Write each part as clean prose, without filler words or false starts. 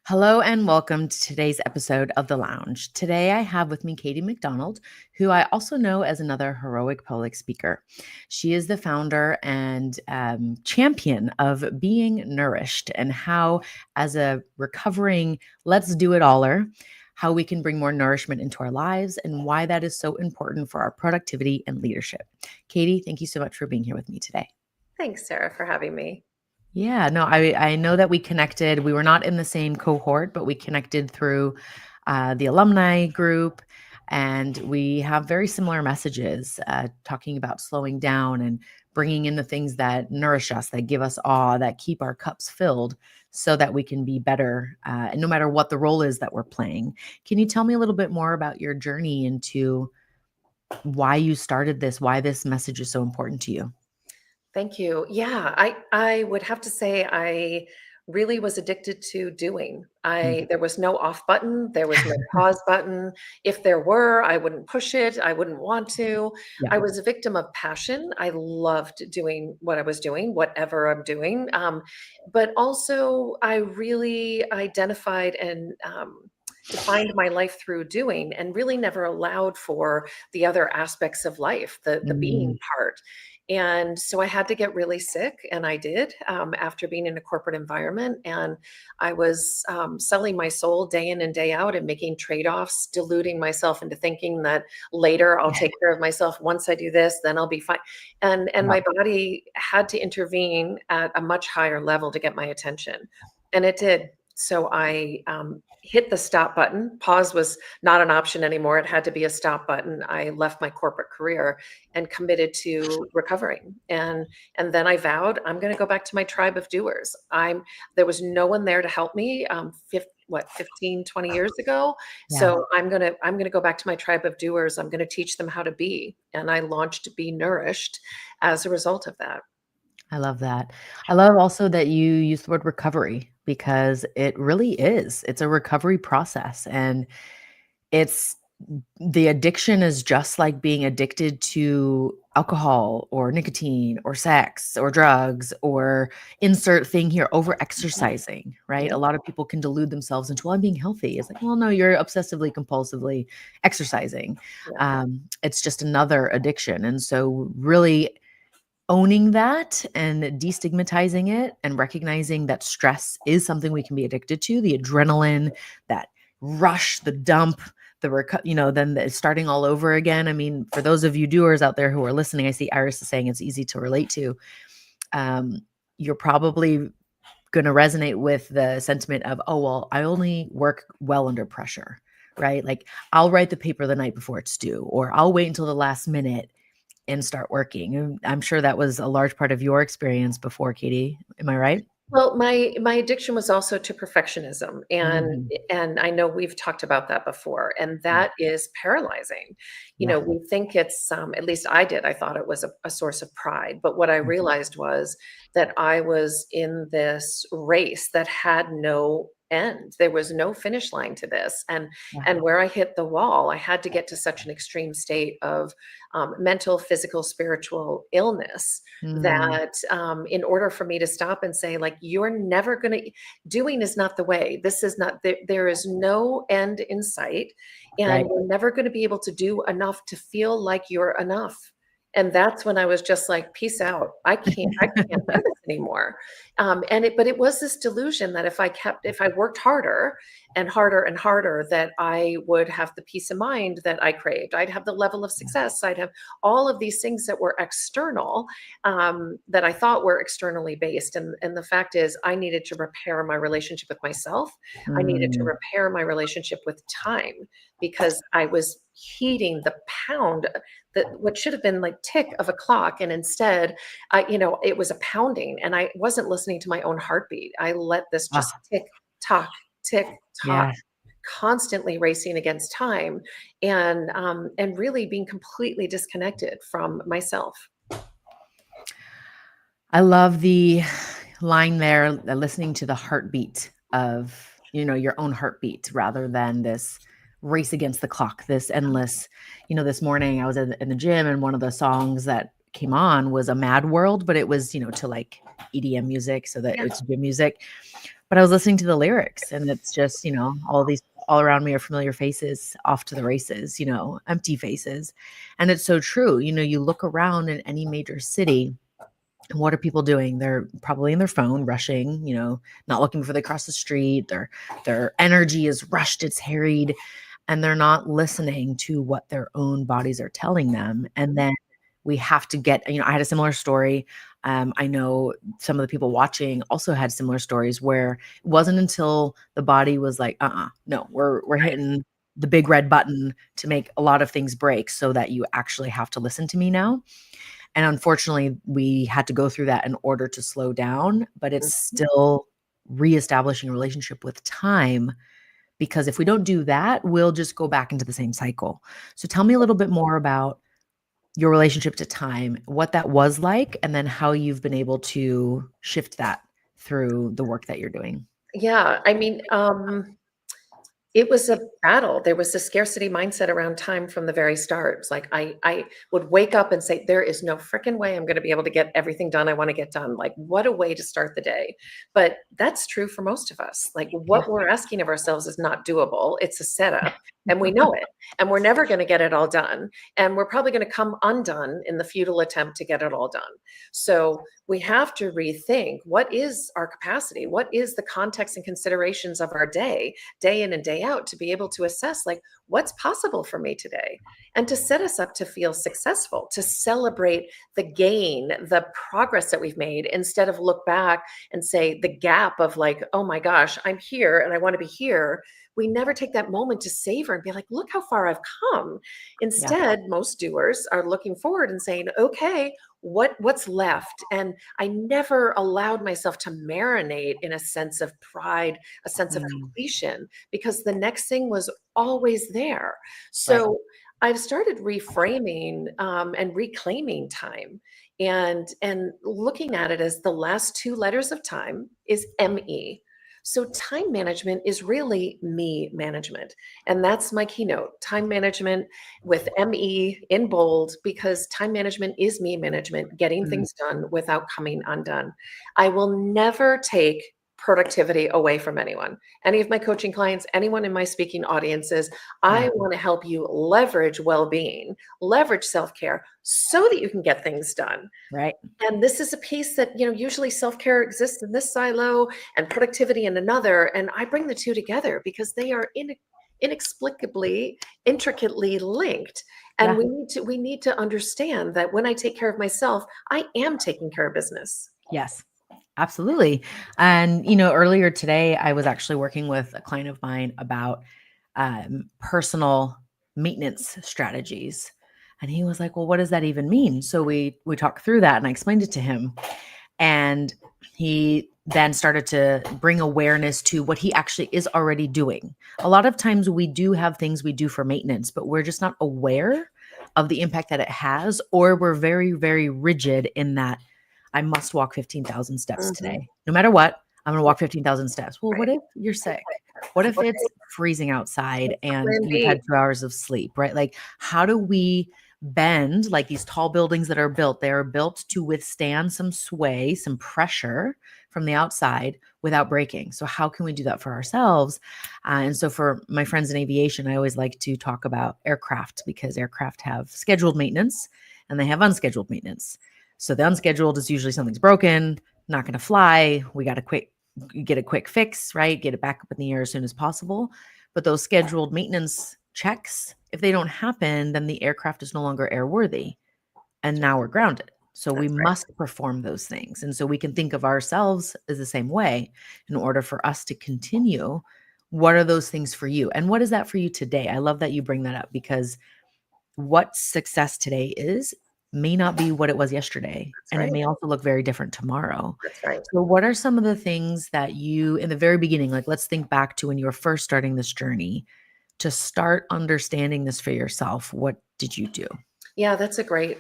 Hello and welcome to today's episode of The Lounge. Today I have with me Katie McDonald, who I also know as another heroic public speaker. She is the founder and champion of being nourished and how, as a recovering let's do it aller, how we can bring more nourishment into our lives and why that is so important for our productivity and leadership. Katie, thank you so much for being here with me today. Thanks, Sarah, for having me. Yeah, no, I know that we connected. We were not in the same cohort, but we connected through the alumni group, and we have very similar messages talking about slowing down and bringing in the things that nourish us, that give us awe, that keep our cups filled so that we can be better, and no matter what the role is that we're playing. Can you tell me a little bit more about your journey into why you started this, why this message is so important to you? Thank you. Yeah, I would have to say I really was addicted to doing. Mm. There was no off button, there was no pause button. If there were, I wouldn't push it, I wouldn't want to. Yeah. I was a victim of passion. I loved doing what I was doing, whatever I'm doing. But also I really identified and defined my life through doing and really never allowed for the other aspects of life, the being Mm. part. And so I had to get really sick, and I did after being in a corporate environment. And I was selling my soul day in and day out and making trade offs, deluding myself into thinking that later I'll take care of myself. Once I do this, then I'll be fine. And Yeah. my body had to intervene at a much higher level to get my attention. And it did. So I hit the stop button. Pause was not an option anymore. It had to be a stop button. I left my corporate career and committed to recovering. And then I vowed I'm going to go back to my tribe of doers. There was no one there to help me 15, 20 years ago. Yeah. So I'm going to go back to my tribe of doers. I'm going to teach them how to be. And I launched Be Nourished as a result of that. I love that. I love also that you use the word recovery because it really is. It's a recovery process. And it's the addiction is just like being addicted to alcohol or nicotine or sex or drugs or insert thing here, over exercising, right? Yeah. A lot of people can delude themselves into, well, I'm being healthy. It's like, well, no, you're obsessively, compulsively exercising. Yeah. It's just another addiction. And so, really, owning that and destigmatizing it and recognizing that stress is something we can be addicted to, the adrenaline, that rush, the dump, then starting all over again. I mean, for those of you doers out there who are listening, I see Iris is saying it's easy to relate to. You're probably going to resonate with the sentiment of, oh, well, I only work well under pressure, right? Like, I'll write the paper the night before it's due, or I'll wait until the last minute and start working. And I'm sure that was a large part of your experience before, Katie. Am I right? Well, my addiction was also to perfectionism, and Mhm. and I know we've talked about that before, and Yeah. that is paralyzing. Yeah. We think it's at least I did. I thought it was a source of pride, but what I Mhm. realized was that I was in this race that had no end. There was no finish line to this, Yeah. and where I hit the wall, I had to get to such an extreme state of mental, physical, spiritual illness Mm. that in order for me to stop and say, like, you're never going to, doing is not the way. This is not, there is no end in sight. And Right. you're never going to be able to do enough to feel like you're enough. And that's when I was just like, peace out. I can't do this anymore. But it was this delusion that if I worked harder and harder and harder, that I would have the peace of mind that I craved. I'd have the level of success. I'd have all of these things that were external, that I thought were externally based. And the fact is, I needed to repair my relationship with myself. I needed to Mm. repair my relationship with time because I was heeding the pound that what should have been like tick of a clock. And instead, it was a pounding and I wasn't listening to my own heartbeat. I let this just Ah, tick, tock, yeah. constantly racing against time and really being completely disconnected from myself. I love the line there, listening to the heartbeat of, your own heartbeat rather than this race against the clock, this endless, this morning I was in the gym and one of the songs that came on was a Mad World, but it was, to like EDM music. So that Yeah. it's gym music. But I was listening to the lyrics, and it's just, all these all around me are familiar faces off to the races, empty faces. And it's so true. You look around in any major city, and what are people doing? They're probably in their phone, rushing, not looking before they cross the street. Their energy is rushed, it's harried, and they're not listening to what their own bodies are telling them. And then we have to get, I had a similar story. I know some of the people watching also had similar stories where it wasn't until the body was like, no, we're hitting the big red button to make a lot of things break, so that you actually have to listen to me now. And unfortunately, we had to go through that in order to slow down, but it's still reestablishing a relationship with time, because if we don't do that, we'll just go back into the same cycle. So tell me a little bit more about your relationship to time, what that was like, and then how you've been able to shift that through the work that you're doing. Yeah, I mean, it was a battle. There was a scarcity mindset around time from the very start. It's like I would wake up and say, there is no freaking way I'm going to be able to get everything done I want to get done. Like, what a way to start the day. But that's true for most of us. Like, what we're asking of ourselves is not doable. It's a setup, and we know it. And we're never going to get it all done. And we're probably going to come undone in the futile attempt to get it all done. So we have to rethink, what is our capacity? What is the context and considerations of our day in and day out, to be able to assess, like, what's possible for me today, and to set us up to feel successful, to celebrate the gain, the progress that we've made, instead of look back and say the gap of like, oh my gosh, I'm here and I want to be here. We never take that moment to savor and be like, look how far I've come. Instead, most doers are looking forward and saying, okay, what's left? And I never allowed myself to marinate in a sense of pride, a sense of completion, because the next thing was always there. So I've started reframing and reclaiming time, and looking at it as the last two letters of time is ME. So time management is really me management. And that's my keynote: time management with ME in bold, because time management is me management, getting things done without coming undone. I will never take productivity away from anyone, any of my coaching clients, anyone in my speaking audiences. I want to help you leverage well-being, leverage self-care, so that you can get things done. Right. And this is a piece that, usually self-care exists in this silo and productivity in another. And I bring the two together because they are inexplicably, intricately linked. And we need to understand that when I take care of myself, I am taking care of business. Yes, absolutely. And, earlier today, I was actually working with a client of mine about personal maintenance strategies. And he was like, well, what does that even mean? So we talked through that, and I explained it to him. And he then started to bring awareness to what he actually is already doing. A lot of times we do have things we do for maintenance, but we're just not aware of the impact that it has, or we're very, very rigid in that I must walk 15,000 steps today. No matter what, I'm going to walk 15,000 steps. Well, what if you're sick? What if it's freezing outside and you've had 2 hours of sleep, right? Like, how do we bend, like these tall buildings that are built? They are built to withstand some sway, some pressure from the outside without breaking. So how can we do that for ourselves? And so for my friends in aviation, I always like to talk about aircraft, because aircraft have scheduled maintenance and they have unscheduled maintenance. So the unscheduled is usually something's broken, not going to fly. We got to get a quick fix, right? Get it back up in the air as soon as possible. But those scheduled maintenance checks, if they don't happen, then the aircraft is no longer airworthy. And now we're grounded. So we must perform those things. And so we can think of ourselves as the same way in order for us to continue. What are those things for you? And what is that for you today? I love that you bring that up, because what success today is may not be what it was yesterday. And it may also look very different tomorrow. That's right. So what are some of the things that you, in the very beginning, like, let's think back to when you were first starting this journey to start understanding this for yourself. What did you do? Yeah, that's a great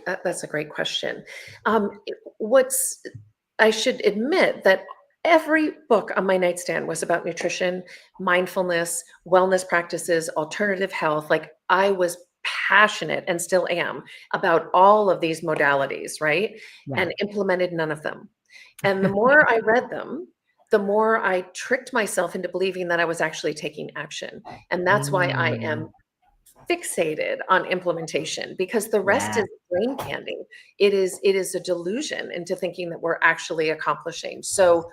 question. I should admit that every book on my nightstand was about nutrition, mindfulness, wellness practices, alternative health. Like, I was passionate, and still am, about all of these modalities, right? And implemented none of them. And the more I read them, the more I tricked myself into believing that I was actually taking action. And that's why I Mm, am fixated on implementation, because the rest yeah. is brain candy. It is a delusion into thinking that we're actually accomplishing. So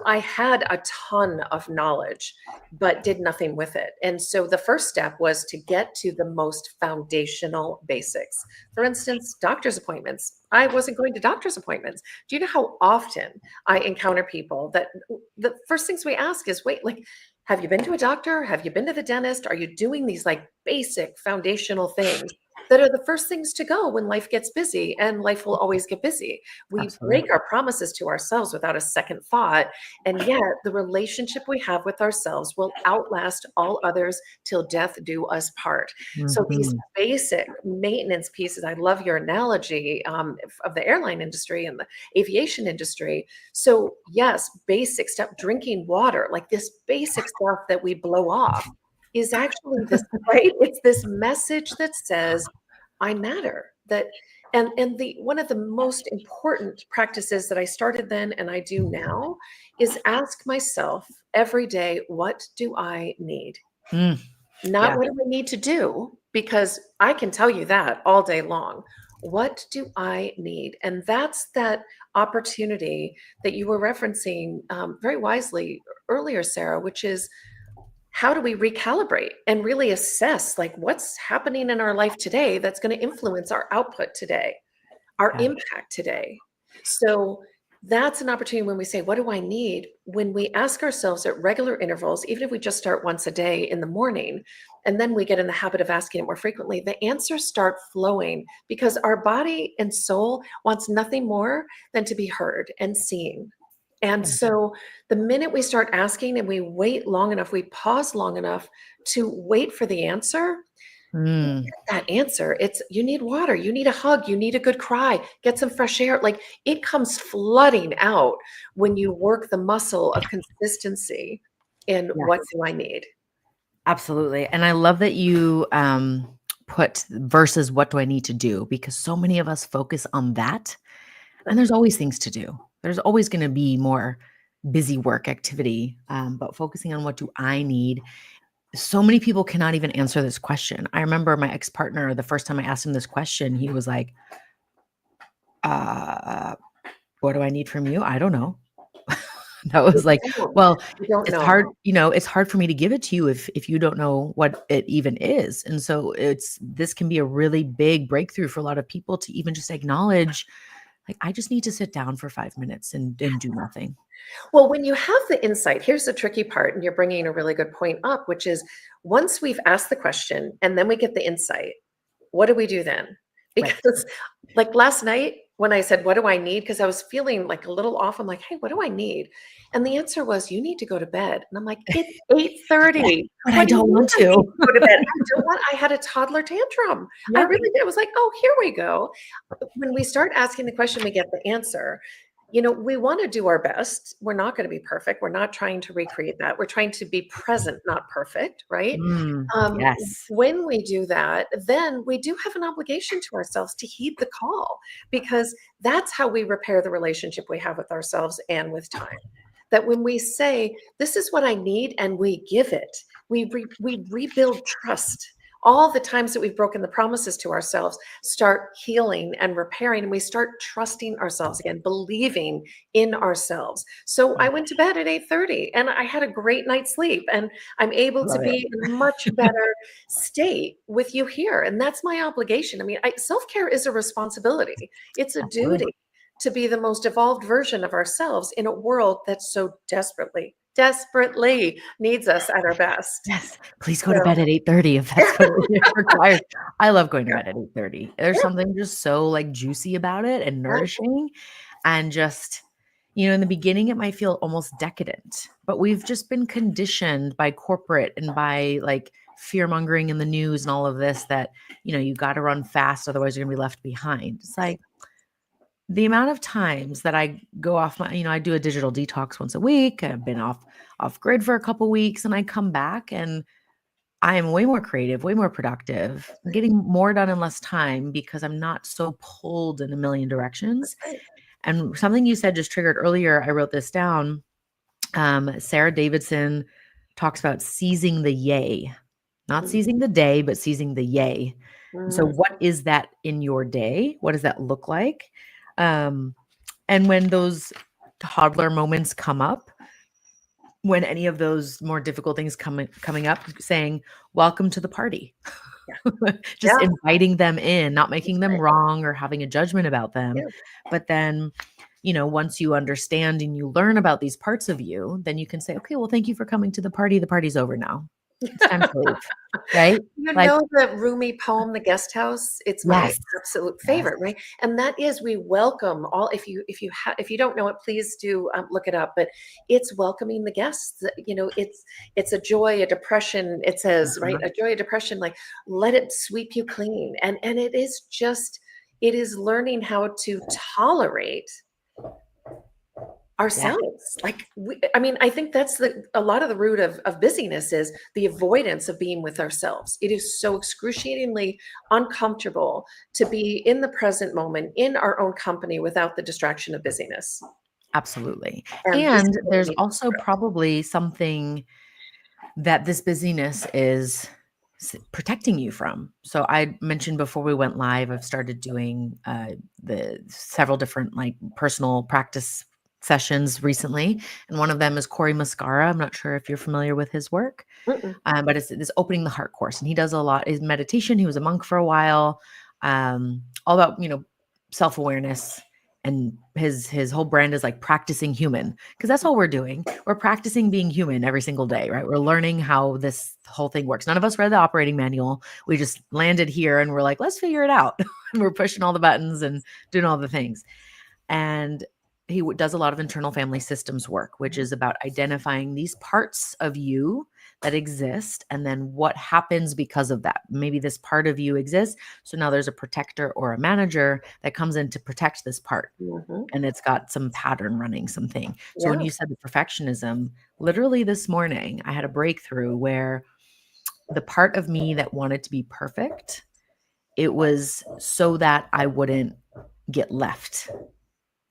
I had a ton of knowledge but did nothing with it. And so the first step was to get to the most foundational basics. For instance, doctor's appointments. I wasn't going to doctor's appointments. Do you know how often I encounter people that the first things we ask is, wait, like, have you been to a doctor? Have you been to the dentist? Are you doing these like basic foundational things that are the first things to go when life gets busy? And life will always get busy. We Absolutely. break our promises to ourselves without a second thought. And yet, the relationship we have with ourselves will outlast all others till death do us part. So, these Mhm. basic maintenance pieces, I love your analogy of the airline industry and the aviation industry. So, yes, basic stuff, drinking water, like this basic stuff that we blow off is actually this, right? It's this message that says, I matter. That and the one of the most important practices that I started then and I do now is ask myself every day, what do I need? Mm, Not yeah. what do I need to do, because I can tell you that all day long. What do I need? And that's that opportunity that you were referencing very wisely earlier, Sarah, which is, how do we recalibrate and really assess like what's happening in our life today that's going to influence our output today, our Yeah. impact today? So that's an opportunity when we say, what do I need? When we ask ourselves at regular intervals, even if we just start once a day in the morning, and then we get in the habit of asking it more frequently, the answers start flowing, because our body and soul wants nothing more than to be heard and seen. And Yeah. so the minute we start asking and we wait long enough, we pause long enough to wait for the answer, Mm, that answer. It's, you need water, you need a hug, you need a good cry, get some fresh air. Like, it comes flooding out when you work the muscle of consistency in what yes. do I need? Absolutely. And I love that you put versus what do I need to do, because so many of us focus on that. And there's always things to do. There's always going to be more busy work activity, but focusing on what do I need. So many people cannot even answer this question. I remember my ex partner, the first time I asked him this question, he was like, uh, what do I need from you? I don't know. That You was like, don't, well, you don't it's know. hard, it's hard for me to give it to you if you don't know what it even is. And so this can be a really big breakthrough for a lot of people to even just acknowledge, like, I just need to sit down for 5 minutes and do nothing. Well, when you have the insight, here's the tricky part, and you're bringing a really good point up, which is, once we've asked the question and then we get the insight, what do we do then? Right. Because like last night when I said, what do I need? Because I was feeling like a little off. I'm like, hey, what do I need? And the answer was, you need to go to bed. And I'm like, it's Yeah, 8:30. but I What do you don't mean want I need to. to go to bed? I don't want, I had a toddler tantrum. I Yep. really did. I was like, oh, here we go. When we start asking the question, we get the answer. We want to do our best. We're not going to be perfect. We're not trying to recreate that. We're trying to be present, not perfect, right? Yes. When we do that, then we do have an obligation to ourselves to heed the call, because that's how we repair the relationship we have with ourselves and with time. That when we say, this is what I need, and we give it, we rebuild trust. All the times that we've broken the promises to ourselves start healing and repairing, and we start trusting ourselves again, believing in ourselves. So Yeah. I went to bed at 8:30 and I had a great night's sleep, and I'm able to Love it. be in a much better state with you here. And that's my obligation. I mean, self-care is a responsibility. It's a Absolutely. duty to be the most evolved version of ourselves in a world that so desperately, desperately needs us at our best. Yes. Please go to So bed at 8:30 if that's what it requires. I love going to yeah, bed at 8:30. There's yeah, something just so, like, juicy about it and right. nourishing, and just, in the beginning, it might feel almost decadent, but we've just been conditioned by corporate and by, like, fear-mongering in the news and all of this that, you gotta run fast, otherwise you're gonna be left behind. It's like, the amount of times that I go off I do a digital detox once a week. I've been off grid for a couple weeks, and I come back and I am way more creative, way more productive. I'm getting more done in less time because I'm not so pulled in a million directions. Right. And something you said just triggered earlier, I wrote this down. Sarah Davidson talks about seizing the yay, not Mm, seizing the day, but seizing the yay. And so, mm, what is that in your day? What does that look like? Um, and when those toddler moments come up, when any of those more difficult things coming up, saying, "Welcome to the party." yeah. Just Yeah. inviting them in, not That's making them right. wrong or having a judgment about them. Yeah. But then, once you understand and you learn about these parts of you, then you can say, okay, well, thank you for coming to the party. The party's over now. It's time to leave. Right? You Like, know the Rumi poem, The Guest House? It's my yes, absolute yes, favorite, right? And that is we welcome all if you don't know it, please do, look it up, but it's welcoming the guests. It's a joy, a depression, it says, right? uh-huh, A joy, a depression, like, let it sweep you clean. And it is learning how to tolerate yeah, ourselves. Like, I mean, I think that's a lot of the root of busyness is the avoidance of being with ourselves. It is so excruciatingly uncomfortable to be in the present moment in our own company without the distraction of busyness. absolutely. And this is And what we there's need to also grow. probably something that this busyness is protecting you from. So I mentioned before we went live, I've started doing the several different like personal practice sessions recently, and one of them is Corey Muscara. I'm not sure if you're familiar with his work, Mm-mm. but it's this opening the heart course, and he does a lot is meditation. He was a monk for a while, all about self awareness, and his whole brand is like practicing human, because that's all we're doing. We're practicing being human every single day, right? We're learning how this whole thing works. None of us read the operating manual. We just landed here and we're like, let's figure it out. And we're pushing all the buttons and doing all the things. And he does a lot of internal family systems work, which is about identifying these parts of you that exist and then what happens because of that. Maybe this part of you exists. So now there's a protector or a manager that comes in to protect this part. Mhm. And it's got some pattern running, something. So when Yeah. you said the perfectionism, literally this morning, I had a breakthrough where the part of me that wanted to be perfect, it was so that I wouldn't get left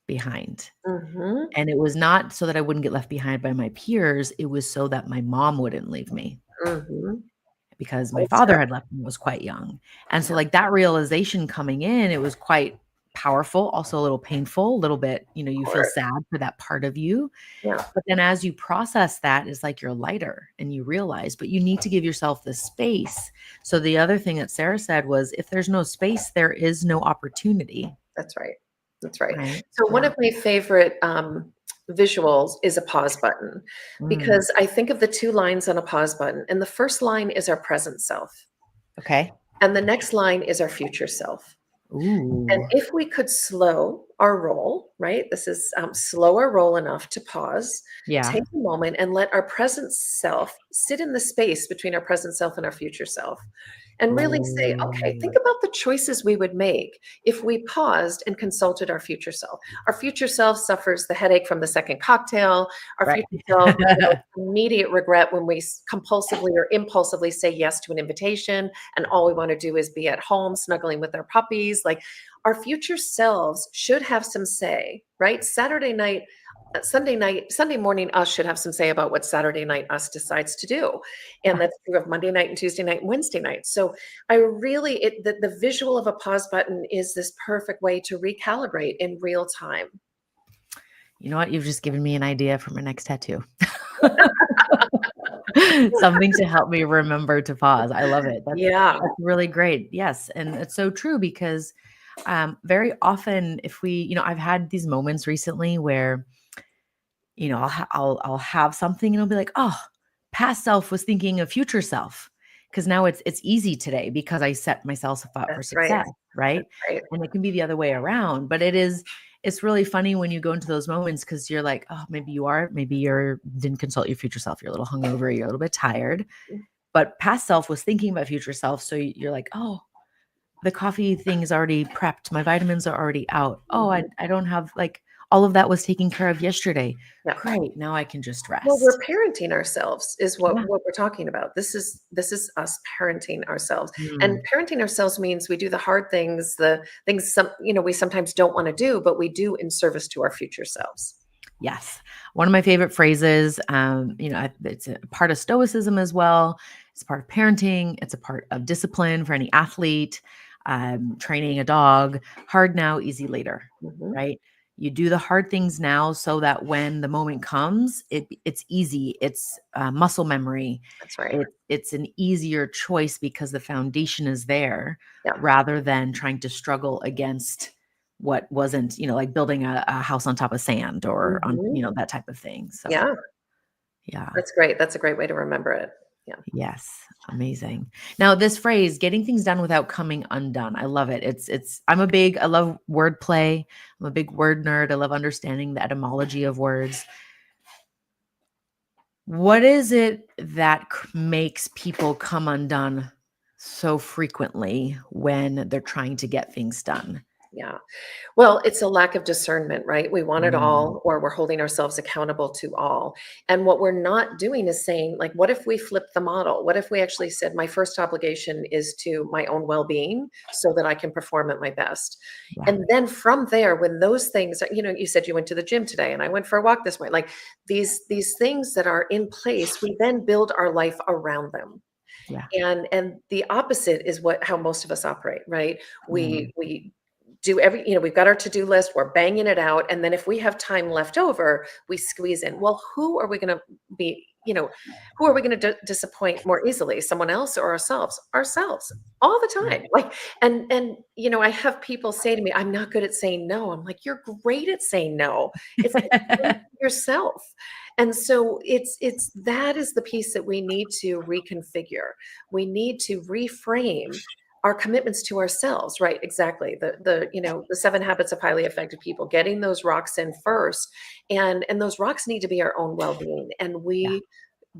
behind. Mhm. And it was not so that I wouldn't get left behind by my peers. It was so that my mom wouldn't leave me, Mhm. because my That's father right. had left when I was quite young. And so Yeah. like that realization coming in, it was quite powerful, also a little painful, a little bit, Of you feel course. sad for that part of you. Yeah. But then as you process that, it's like you're lighter and you realize, but you need to give yourself the space. So the other thing that Sarah said was, if there's no space, there is no opportunity. That's right. That's right. Right. So one Yeah. of my favorite visuals is a pause button, Mm. because I think of the two lines on a pause button, and the first line is our present self, Okay. and the next line is our future self. And Ooh. if we could slow our roll, right? This is slow our roll enough to pause, Yeah. take a moment, and let our present self sit in the space between our present self and our future self. And really say, okay, think Ooh. about the choices we would make if we paused and consulted our future self. Our future self suffers the headache from the second cocktail. Our Right. future self feels immediate regret when we compulsively or impulsively say yes to an invitation, and all we want to do is be at home snuggling with our puppies. Like, our future selves should have some say, right? Sunday morning, us should have some say about what Saturday night us decides to do. And Yeah. that's true of Monday night and Tuesday night and Wednesday night. So I really, the visual of a pause button is this perfect way to recalibrate in real time. You know what? You've just given me an idea for my next tattoo. Something to help me remember to pause. I love it. Yeah. That's really great. Yes, and it's so true, because very often if we, I've had these moments recently where, I'll have something and I'll be like, "Oh, past self was thinking of future self." Because now it's easy today because I set myself up for That's right. success, right? That's right. And it can be the other way around, but it's really funny when you go into those moments, because you're like, oh, maybe you're didn't consult your future self. You're a little hungover, you're a little bit tired, but past self was thinking about future self. So you're like, oh, the coffee thing is already prepped. My vitamins are already out. Oh, Mhm. I don't have like all of that was taken care of yesterday. Yeah. Great. Now I can just Well, we're rest. parenting ourselves is Yeah. what we're talking about. This is us parenting ourselves. And Mm, parenting ourselves means we do the hard things, the things we sometimes don't want to do, but we do in service to our future selves. Yes. One of my favorite phrases, it's a part of stoicism as well. It's a part of parenting. It's a part of discipline for any athlete, training a dog. Hard now, easy later, Mhm. right? You do the hard things now so that when the moment comes, it's easy. It's muscle memory. That's right. It's an easier choice because the foundation is there Yeah. rather than trying to struggle against what wasn't, like building a house on top of sand or on, Mhm. that type of thing. So, Yeah, yeah. that's great. That's a great way to remember it. Yeah. Yes. Amazing. Now, this phrase, getting things done without coming undone. I love it. I love wordplay. I'm a big word nerd. I love understanding the etymology of words. What is it that makes people come undone so frequently when they're trying to get things done? Yeah. Well, it's a lack of discernment, right? We want it Mm, all, or we're holding ourselves accountable to all. And what we're not doing is saying, like, what if we flip the model? What if we actually said, my first obligation is to my own well being so that I can perform at my best? yeah. And then from there, when those things, you said you went to the gym today and I went for a walk this morning, like these things that are in place, we then build our life around them. Yeah. And the opposite is how most of us operate, right? Mm, We do we've got our to-do list, we're banging it out, and then if we have time left over, we squeeze in. Well, be, who are we going to disappoint more easily? Someone else or ourselves? Ourselves all the yeah. time. Like, and I have people say to me, I'm not good at saying no. I'm like, you're great at saying no. It's like saying to yourself. And so it's that is the piece that we need to reconfigure. We need to reframe our commitments to ourselves, right? Exactly. The 7 habits of highly effective people, getting those rocks in first. And those rocks need to be our own well-being. And Yeah. we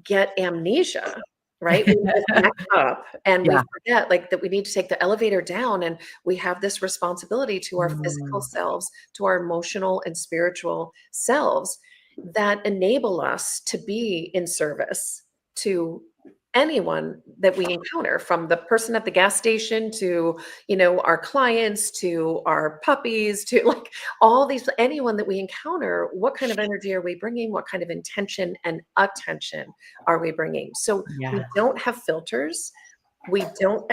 get amnesia, right? We just back up and we Yeah. forget like that we need to take the elevator down, and we have this responsibility to our physical Mm, selves, to our emotional and spiritual selves that enable us to be in service to anyone that we encounter, from the person at the gas station to our clients, to our puppies, to like all these, anyone that we encounter. What kind of energy are we bringing? What kind of intention and attention are we bringing? So we yeah. don't have filters. We don't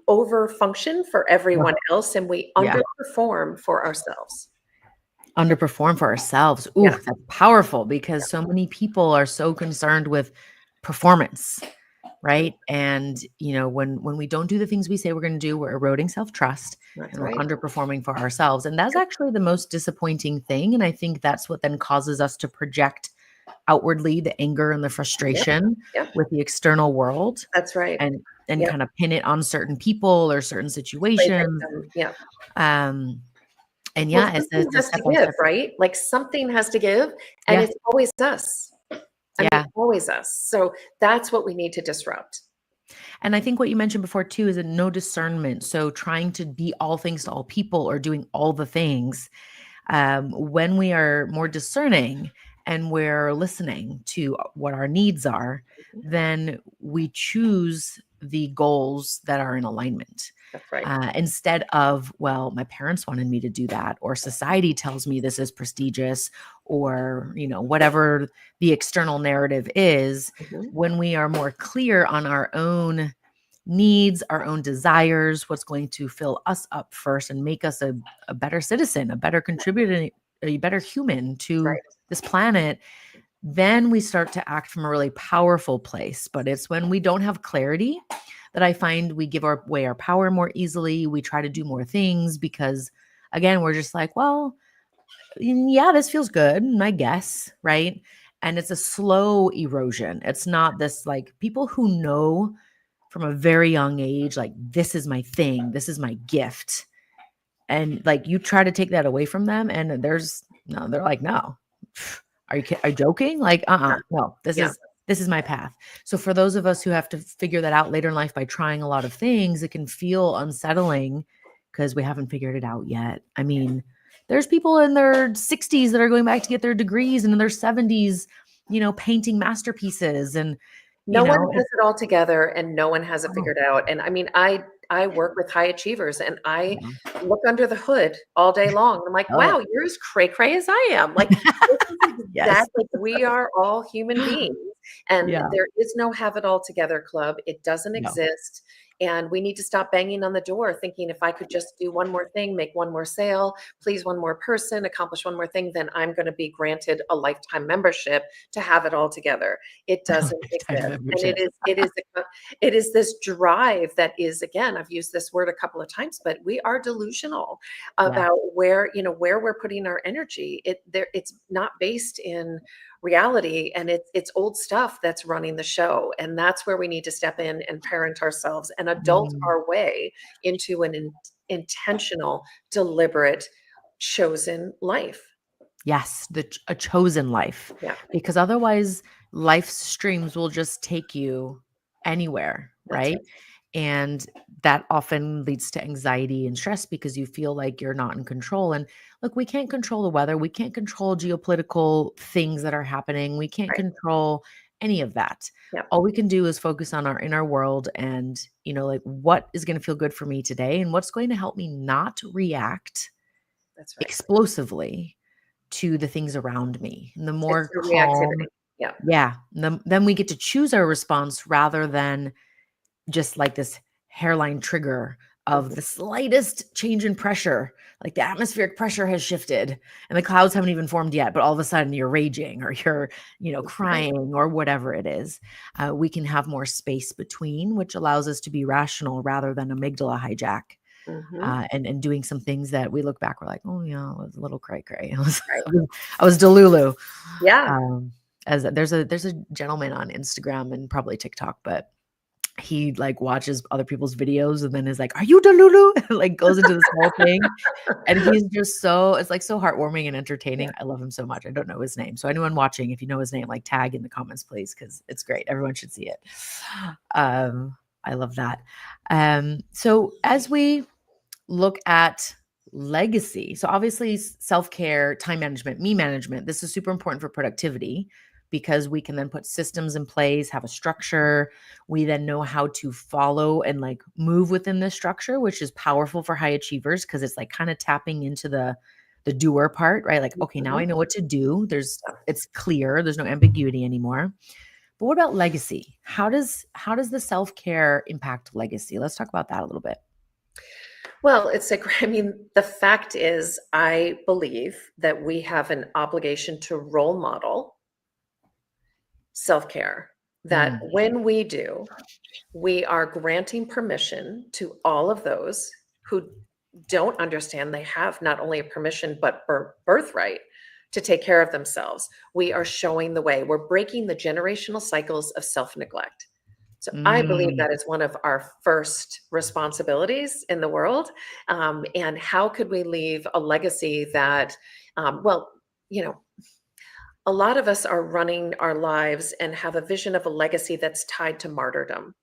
over function for Ugh, everyone else, and we yeah. underperform for ourselves. Underperform for ourselves. Ooh, Yeah. that's powerful because so many people are so concerned with performance, right? And when we don't do the things we say we're going to do, we're eroding self-trust That's and we're right. underperforming for ourselves. And that's actually the most disappointing thing. And I think that's what then causes us to project outwardly the anger and the Yep. frustration Yep. with the external world That's right. and Yep. kind of pin it on certain people or certain Play situations. victim. Yeah. Um, and Well, yeah, something it's a has step to by give, step. right? Like something has to give, and Yeah. it's always us. I mean, Yeah. always us. So that's what we need to disrupt. And I think what you mentioned before too is a no discernment. So trying to be all things to all people or doing all the things. When we are more discerning and we're listening to what our needs are, Mhm. then we choose the goals that are in alignment. That's right. Instead of, well, my parents wanted me to do that, or society tells me this is prestigious, or, whatever the external narrative is, Mhm. when we are more clear on our own needs, our own desires, what's going to fill us up first and make us a better citizen, a better contributor, a better human to Right. this planet, then we start to act from a really powerful place. But it's when we don't have clarity that I find we give away our power more easily. We try to do more things because, again, we're just like, well, yeah, this feels good, I guess, right? And it's a slow erosion. It's not this like people who know from a very young age, like, this is my thing, this is my gift. And like you try to take that away from them, and they're like, no, are you joking? Like, Yeah. no, Yeah. this is my path. So for those of us who have to figure that out later in life by trying a lot of things, it can feel unsettling because we haven't figured it out yet. I mean, there's people in their 60s that are going back to get their degrees and in their 70s, painting masterpieces and, No one it, has it all together and no one has it oh, figured out. And I mean, I I work with high achievers, and I Yeah. look under the hood all day long. I'm like, Oh, wow, you're as cray cray as I am. Like, this is yes. exactly, we are all human beings, and Yeah. there is no have it all together club. It doesn't No. exist. And we need to stop banging on the door thinking if I could just do one more thing, make one more sale, please one more person, accomplish one more thing, then I'm going to be granted a lifetime membership to have it all together. It doesn't Lifetime exist. And membership. it is this drive that is, again, I've used this word a couple of times, but we are delusional Yeah. about where we're putting our energy. It's not based in reality, and it's old stuff that's running the show, and that's where we need to step in and parent ourselves and adult Mm. our way into an intentional, deliberate, chosen life. Yes, a chosen life, Yeah, because otherwise life's streams will just take you anywhere, that's right? right. And that often leads to anxiety and stress because you feel like you're not in control. And look, we can't control the weather. We can't control geopolitical things that are happening. We can't Right. control any of that. Yeah, All we can do is focus on our inner world and, like what is going to feel good for me today and what's going to help me not react that's right. explosively to the things around me. And the It's more the calm, reactivity. Yeah. yeah, then we get to choose our response rather than just like this hairline trigger of Mhm. the slightest change in pressure, like the atmospheric pressure has shifted and the clouds haven't even formed yet, but all of a sudden you're raging or you're, Right. crying or whatever it is. We can have more space between, which allows us to be rational rather than amygdala hijack. Mhm. And doing some things that we look back, we're like, oh yeah, I was a little cray cray. I was, Right. I was Delulu. Yeah. As there's a gentleman on Instagram and probably TikTok, but he like watches other people's videos and then is like, "Are you Delulu?" Like goes into this whole thing, and he's just it's like so heartwarming and Yeah. entertaining. I love him so much. I don't know his name, so anyone watching, if you know his name, like tag in the comments, please, because it's great. Everyone should see it. I love that. So as we look at legacy. So obviously self-care, time management, me management, this is super important for productivity because we can then put systems in place, have a structure. We then know how to follow and like move within this structure, which is powerful for high achievers because it's like kind of tapping into the doer part, right? Like, okay, now Mhm. I know what to do. It's clear, there's no ambiguity anymore. But what about legacy? How does the self-care impact legacy? Let's talk about that a little bit. Well, it's like, I mean, the fact is, I believe that we have an obligation to role model self-care, that Mm, when we do, we are granting permission to all of those who don't understand they have not only a permission, but birthright to take care of themselves. We are showing the way. We're breaking the generational cycles of self-neglect. So I believe mm. that is one of our first responsibilities in the world. And how could we leave a legacy that, well, you know, a lot of us are running our lives and have a vision of a legacy that's tied to martyrdom.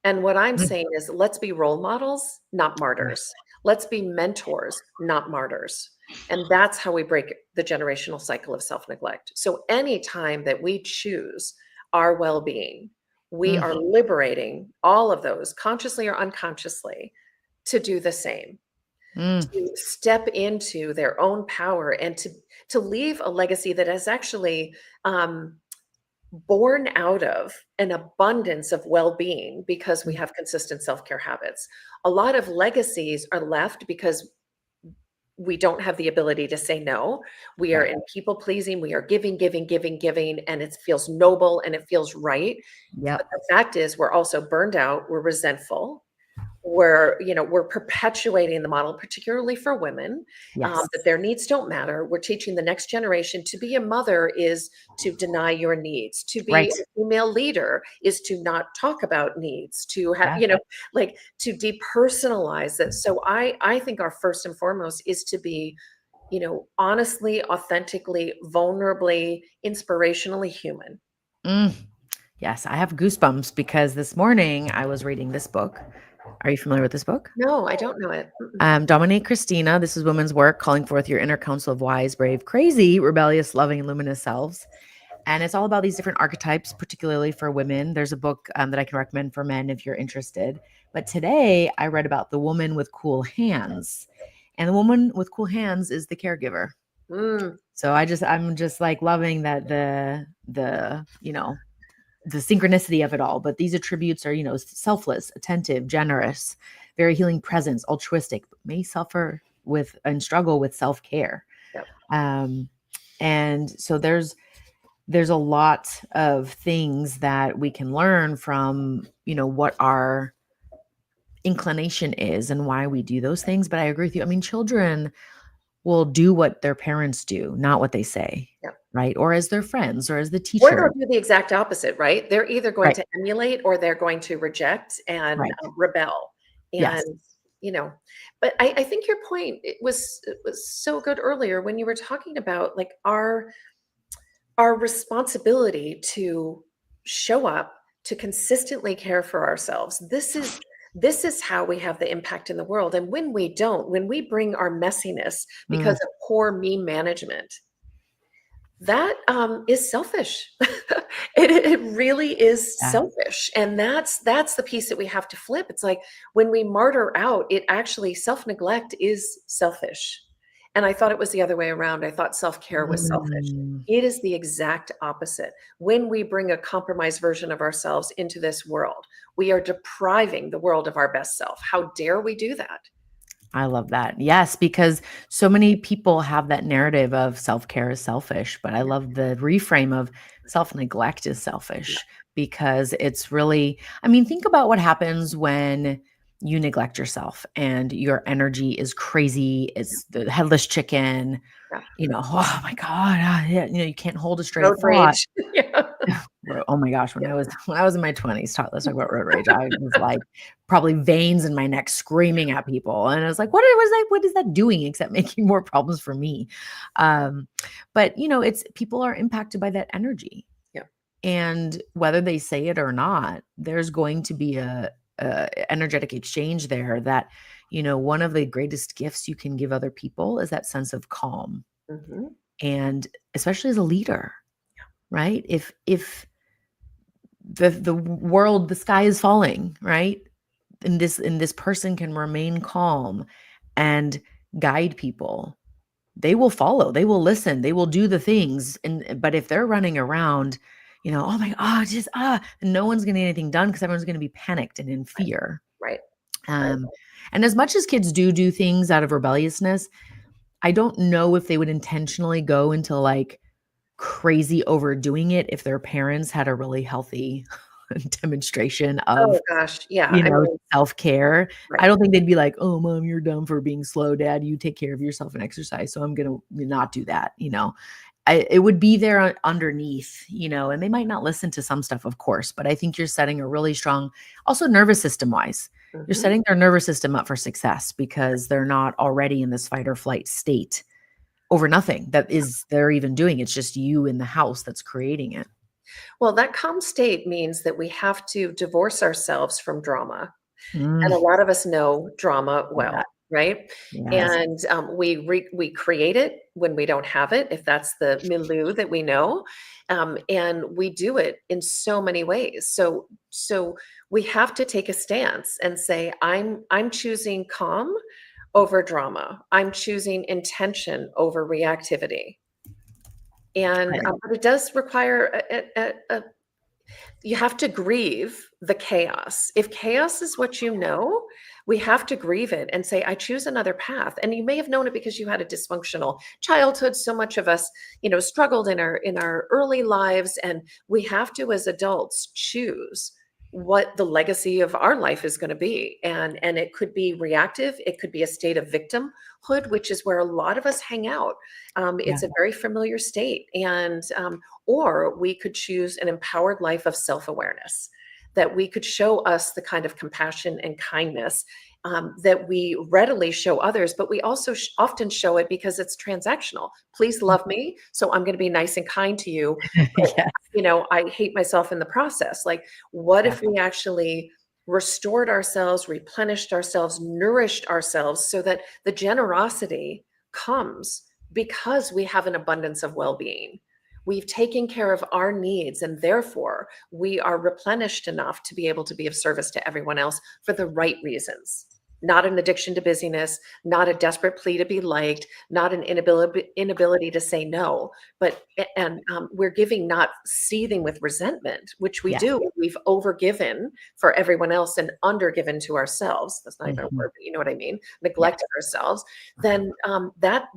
And what I'm Mm, saying is, let's be role models, not yeah. martyrs. Let's be mentors, not martyrs. And that's how we break the generational cycle of self neglect. So, anytime that we choose our well being, we Mm, are liberating all of those, consciously or unconsciously, to do the same, mm, to step into their own power and to leave a legacy that is actually born out of an abundance of well-being because we mm. have consistent self-care habits. A lot of legacies are left because we don't have the ability to say no. We are Right. in people pleasing, we are giving, giving, giving, giving, and it feels noble and it feels right. But Yep. the fact is, we're also burned out, we're resentful, we're perpetuating the model, particularly for women, Yes. that their needs don't matter. We're teaching the next generation to be a mother is to deny your needs, to be Right. a female leader is to not talk about needs, to have, Yeah. like, to depersonalize it. So I think our first and foremost is to be, honestly, authentically, vulnerably, inspirationally human. Mm. Yes, I have goosebumps because this morning I was reading this book. Are you familiar with this book? No, I don't know it. Mm-mm. Dominique Christina, this is women's work, calling forth your inner council of wise, brave, crazy, rebellious, loving, and luminous selves. And it's all about these different archetypes, particularly for women. There's a book that I can recommend for men if you're interested. But today I read about the woman with cool hands. And the woman with cool hands is the caregiver. Mm, So I'm just like loving that the synchronicity of it all. But these attributes are, selfless, attentive, generous, very healing presence, altruistic, but may suffer with and struggle with self-care. yep. Um, and so there's a lot of things that we can learn from, what our inclination is and why we do those things. But I agree with you. I mean, children will do what their parents do, not what they say, Yep. right? Or as their friends or as the Or teacher. they'll do the exact opposite, right? They're either going Right. to emulate or they're going to reject and Right. rebel. Yes. And, but I think your point it was so good earlier when you were talking about like our responsibility to show up, to consistently care for ourselves. This is how we have the impact in the world. And when we don't, when we bring our messiness because Mm, of poor me management, that is selfish. It really is yeah. selfish, and that's the piece that we have to flip. It's like when we martyr out, it actually self neglect is selfish, and I thought it was the other way around. I thought self care was selfish. Mm, It is the exact opposite. When we bring a compromised version of ourselves into this world, we are depriving the world of our best self. How dare we do that? I love that. Yes, because so many people have that narrative of self-care is selfish, but I love the reframe of self-neglect is Yeah. selfish because it's really, I mean, think about what happens when you neglect yourself and your energy is crazy. It's the headless chicken, Yeah. oh my God, yeah, you can't hold a straight Road thought. rage. Yeah. Oh my gosh, when Yeah. I was in my 20s, let's talk about road rage. I was like probably veins in my neck screaming at people. And I was like, what is that doing except making more problems for me? Um, but it's people are impacted by that energy. Yeah. And whether they say it or not, there's going to be a energetic exchange there that, one of the greatest gifts you can give other people is that sense of calm. Mhm. And especially as a leader, right? If the world, the sky is falling, right? And this person can remain calm and guide people. They will follow, they will listen, they will do the things. But if they're running around, oh my God, just and no one's gonna get anything done because everyone's gonna be panicked and in Right. fear. Right. Right. Um, and as much as kids do things out of rebelliousness, I don't know if they would intentionally go into like crazy overdoing it if their parents had a really healthy demonstration Oh of, gosh, yeah, I mean, self-care. I right. don't think they'd be like, "Oh, mom, you're dumb for being slow. Dad, you take care of yourself and exercise, so I'm gonna not do that." It would be there underneath, and they might not listen to some stuff, of course, but I think you're setting a really strong, also nervous system wise, you're Mhm. setting their nervous system up for success because they're not already in this fight or flight state over nothing that is they're even doing. It's just you in the house that's creating it. Well, that calm state means that we have to divorce ourselves from drama, and Mm, a lot of us know drama love that. well, right? Yes. And, we create it when we don't have it, if that's the milieu that we know, and we do it in so many ways. So we have to take a stance and say, "I'm choosing calm over drama. I'm choosing intention over reactivity." And, I but it does require you have to grieve the chaos. If chaos is what you know, we have to grieve it and say, I choose another path. And you may have known it because you had a dysfunctional childhood. So much of us, struggled in our early lives. And we have to, as adults, choose what the legacy of our life is going to be. And it could be reactive, it could be a state of victimhood, which is where a lot of us hang out. yeah, It's a very familiar state. And or we could choose an empowered life of self awareness, that we could show us the kind of compassion and kindness that we readily show others, but we also often show it because it's transactional. Please love me, so I'm going to be nice and kind to you. But, yes, I hate myself in the process. Like, what yeah, if we actually restored ourselves, replenished ourselves, nourished ourselves so that the generosity comes because we have an abundance of well being? We've taken care of our needs, and therefore we are replenished enough to be able to be of service to everyone else for the right reasons. Not an addiction to busyness, not a desperate plea to be liked, not an inability to say no, but we're giving, not seething with resentment, which we Yeah. do. We've overgiven for everyone else and undergiven to ourselves. That's not even a Mhm. word, but you know what I mean. Yeah. Neglected ourselves. Then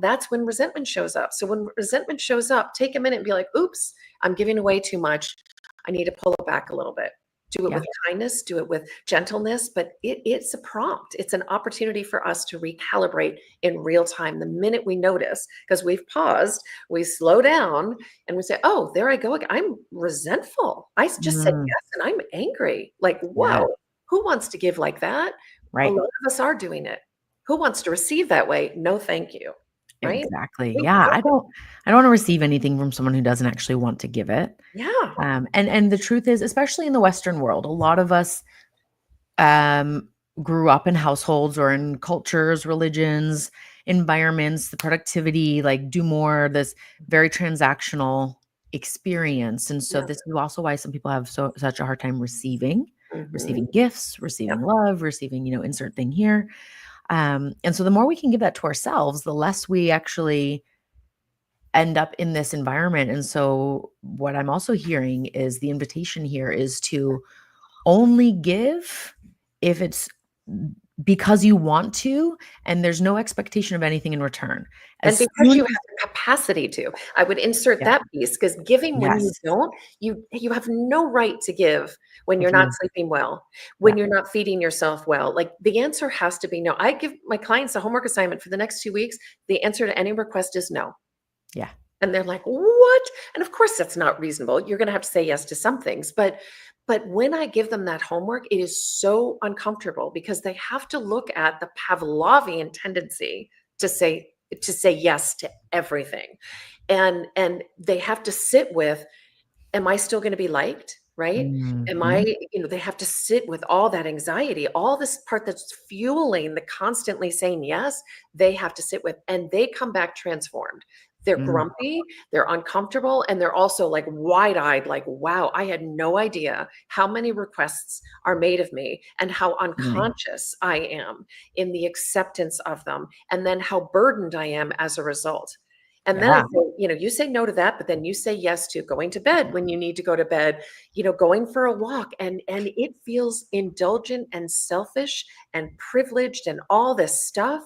that's when resentment shows up. So when resentment shows up, take a minute and be like, "Oops, I'm giving away too much. I need to pull it back a little bit." Do it Yeah. with kindness, do it with gentleness, but it's a prompt. It's an opportunity for us to recalibrate in real time. The minute we notice, because we've paused, we slow down and we say, "Oh, there I go again. I'm resentful. Just said Mm. yes and I'm angry." Like, Yeah. whoa, who wants to give like that? A Right. lot of us are doing it. Who wants to receive that way? No, thank you. Right? Exactly. We Yeah. want I don't want to receive anything from someone who doesn't actually want to give it. Yeah. And the truth is, especially in the Western world, a lot of us um, grew up in households or in cultures, religions, environments, the productivity, like do more, this very transactional experience. And so Yeah. this is also why some people have such a hard time receiving Mhm. gifts, Yep. receiving love, receiving, insert thing here. And so the more we can give that to ourselves, the less we actually end up in this environment. And so what I'm also hearing is the invitation here is to only give if it's because you want to, and there's no expectation of anything in return. And As because soon you have as the capacity to. I would insert Yeah, that piece, because giving when you yes, don't, you have no right to give when if you're not you sleeping well, when yeah, you're not feeding yourself well. Like, the answer has to be no. I give my clients a homework assignment for the next 2 weeks. The answer to any request is no. yeah, And they're like, "What?" And of course that's not reasonable. You're gonna have to say yes to some things, but when I give them that homework, it is so uncomfortable because they have to look at the Pavlovian tendency to say yes to everything. And they have to sit with, am I still going to be liked? Right? Am mhm, I, they have to sit with all that anxiety, all this part that's fueling the constantly saying yes, they have to sit with, and they come back transformed. They're mm, grumpy, they're uncomfortable, and they're also like wide eyed, like, wow, I had no idea how many requests are made of me and how really, unconscious I am in the acceptance of them, and then how burdened I am as a result. And then I yeah, say, you say no to that, but then you say yes to going to bed when you need to go to bed, going for a walk, and it feels indulgent and selfish and privileged and all this stuff.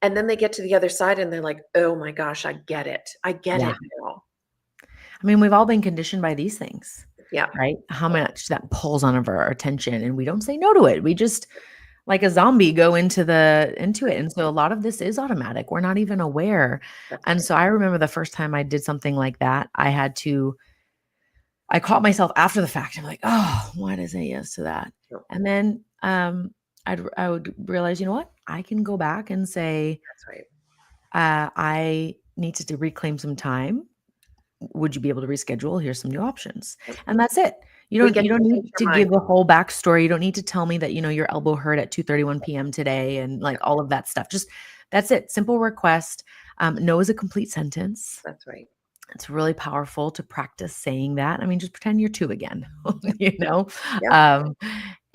And then they get to the other side and they're like, "Oh my gosh, I get it. I get yeah. it now." I mean, we've all been conditioned by these things, Yeah. right? How much that pulls on of our attention, and we don't say no to it. We just like a zombie go into it. And so a lot of this is automatic. We're not even aware. That's And right. so I remember the first time I did something like that, I caught myself after the fact. I'm like, oh, why did I say yes to that? No, And then I would realize, you know what? I can go back and say, that's right. I need to reclaim some time. Would you be able to reschedule? Here's some new options. Yep. And that's it. You We don't get you to don't need change to our mind. give a whole backstory. You don't need to tell me that, your elbow hurt at 2:31 PM today and like Yep. all of that stuff. Just that's it. Simple request. No is a complete sentence. That's right. It's really powerful to practice saying that. I mean, just pretend you're 2 again, Yep. you know? Yep. Um,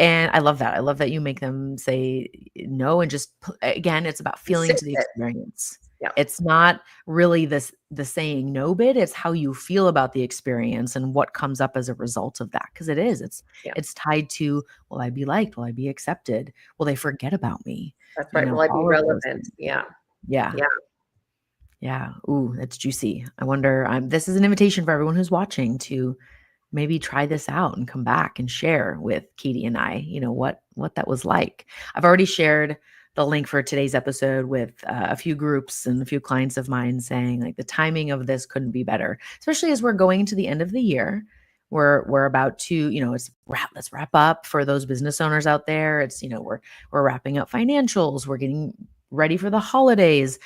and I love that. I love that you make them say no and just again, it's about feeling Sit into the with it. experience. Yep. It's not really the saying no bit, it's how you feel about the experience and what comes up as a result of that. Because it is. Yeah. It's tied to, will I be liked? Will I be accepted? Will they forget about me? That's right. Will I be All of those relevant? things. Yeah. Yeah. Yeah. Yeah. Ooh, that's juicy. I wonder, this is an invitation for everyone who's watching to maybe try this out and come back and share with Katie and I, what that was like. I've already shared the link for today's episode with a few groups and a few clients of mine saying like the timing of this couldn't be better, especially as we're going to the end of the year. We're about to, let's wrap up for those business owners out there. It's, we're wrapping up financials. We're getting ready for the holidays,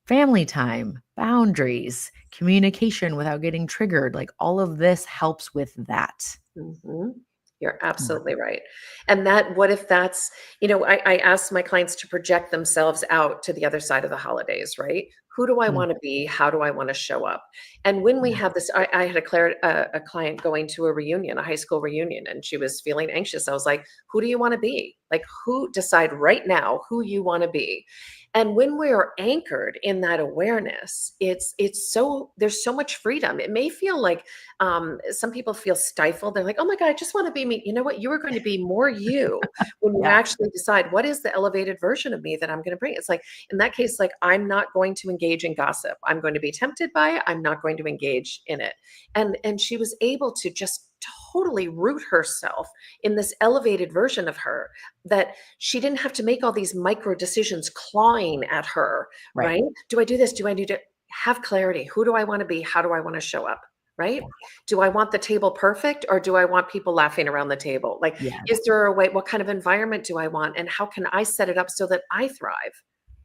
family time, boundaries, communication without getting triggered. Like all of this helps with that. Mhm. You're Yeah. absolutely right. And that, what if that's, I ask my clients to project themselves out to the other side of the holidays, right? Who do I Mm, want to be? How do I want to show up? And when we yeah. have this, I had a client going to a reunion, a high school reunion, and she was feeling anxious. I was like, who do you want to be? Like, who decide right now who you want to be? And when we are anchored in that awareness, it's so, there's so much freedom. It may feel like some people feel stifled. They're like, oh my God, I just want to be me. You know what? You are going to be more you when you Yeah. actually decide what is the elevated version of me that I'm going to bring. It's like, in that case, like, I'm not going to engage in gossip. I'm going to be tempted by it. I'm not going to engage in it. And she was able to just totally root herself in this elevated version of her, that she didn't have to make all these micro decisions clawing at her, Right. right? Do I do this? Do I need to have clarity? Who do I want to be? How do I want to show up? Right? Do I want the table perfect, or do I want people laughing around the table? Like, Yeah. is there a way? What kind of environment do I want? And how can I set it up so that I thrive?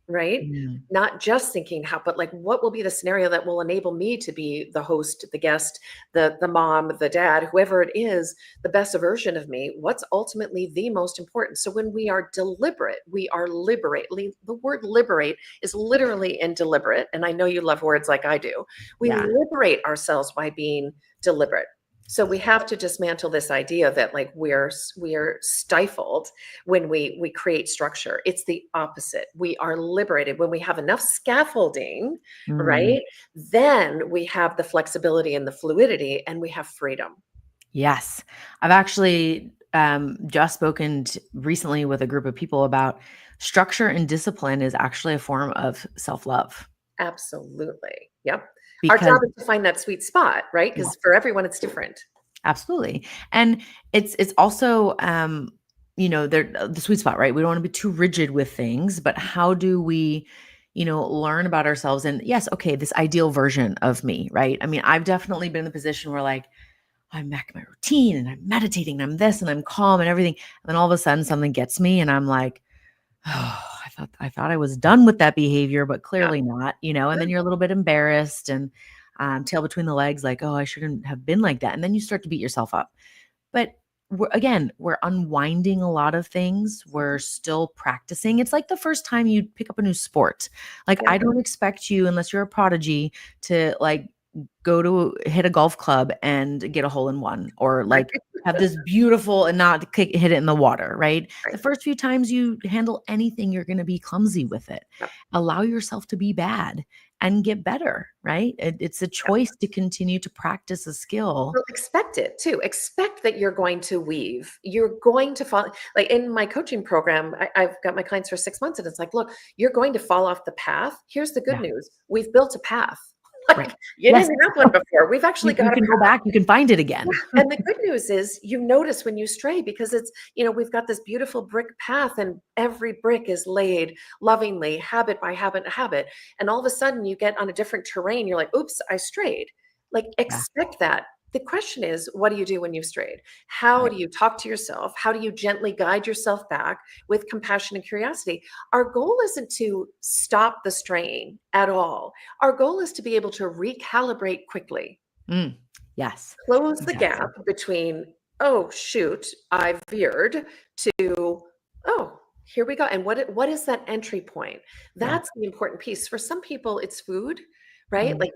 Right? Mm. Not just thinking how, but like, what will be the scenario that will enable me to be the host, the guest, the mom, the dad, whoever it is, the best version of me? What's ultimately the most important? So when we are deliberate, we are liberate. The word liberate is literally in deliberate. And I know you love words like I do. We Yeah. liberate ourselves by being deliberate. So we have to dismantle this idea that like we're stifled when we create structure. It's the opposite. We are liberated when we have enough scaffolding, Mm. right? Then we have the flexibility and the fluidity, and we have freedom. Yes. I've actually just spoken recently with a group of people about structure and discipline is actually a form of self-love Absolutely. Yep. Our because job is to find that sweet spot, right? yeah, Because for everyone it's different. absolutely. And it's also there the sweet spot, right? We don't want to be too rigid with things, but how do we learn about ourselves and yes, okay, this ideal version of me, right? I mean, I've definitely been in the position where like I'm back in my routine and I'm meditating and I'm this and I'm calm and everything. And then all of a sudden something gets me and I'm like, oh, I thought I was done with that behavior, but Yeah. clearly not, and then you're a little bit embarrassed and tail between the legs, like, oh, I shouldn't have been like that. And then you start to beat yourself up. But we're unwinding a lot of things. We're still practicing. It's like the first time you pick up a new sport. Like, Yeah. I don't expect you, unless you're a prodigy, to like go to hit a golf club and get a hole in one or Right. like have this beautiful and not hit it in the water, right? The Right. first few times you handle anything, you're going to be clumsy with it. Yep. Allow yourself to be bad and get better, right? It's a Yep. choice to continue to practice a skill. Well, expect it too. Expect that you're going to weave. You're going to fall. Like in my coaching program, I've got my clients for 6 months, and it's like, look, you're going to fall off the path. Here's the good Yeah, news: we've built a path. right. Like, you Yes. didn't have one before. We've actually You got a can go path. back, you can find it again. And the good news is you notice when you stray, because it's, we've got this beautiful brick path, and every brick is laid lovingly, habit by habit, habit. And all of a sudden you get on a different terrain. You're like, oops, I strayed. Like, Yeah, expect that. The question is, what do you do when you've strayed? How right. do you talk to yourself? How do you gently guide yourself back with compassion and curiosity? Our goal isn't to stop the straying at all. Our goal is to be able to recalibrate quickly, Mm, yes, close the exactly. gap between, oh shoot, I veered, to, oh, here we go. And what is that entry point? Yeah. That's the important piece. For some people it's food, right? Mm, Like,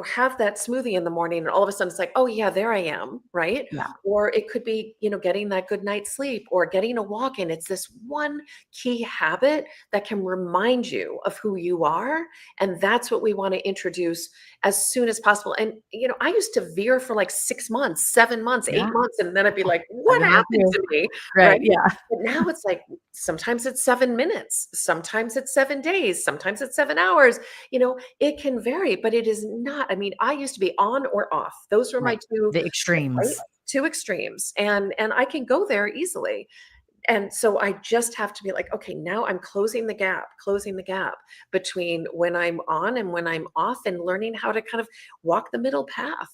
have that smoothie in the morning, and all of a sudden it's like, oh yeah, there I am, right? yeah, Or it could be, getting that good night's sleep or getting a walk in. It's this one key habit that can remind you of who you are. And that's what we want to introduce as soon as possible. And, I used to veer for like 6 months, 7 months, yeah. 8 months, and then I'd be like, I've what been there happened too. to me? Right, Right. yeah. But now it's like, sometimes it's 7 minutes, sometimes it's 7 days, sometimes it's 7 hours. It can vary, but it is not. I mean, I used to be on or off. Those were my Right. two, The right? extremes. Two extremes. And I can go there easily. And so I just have to be like, okay, now I'm closing the gap between when I'm on and when I'm off, and learning how to kind of walk the middle path.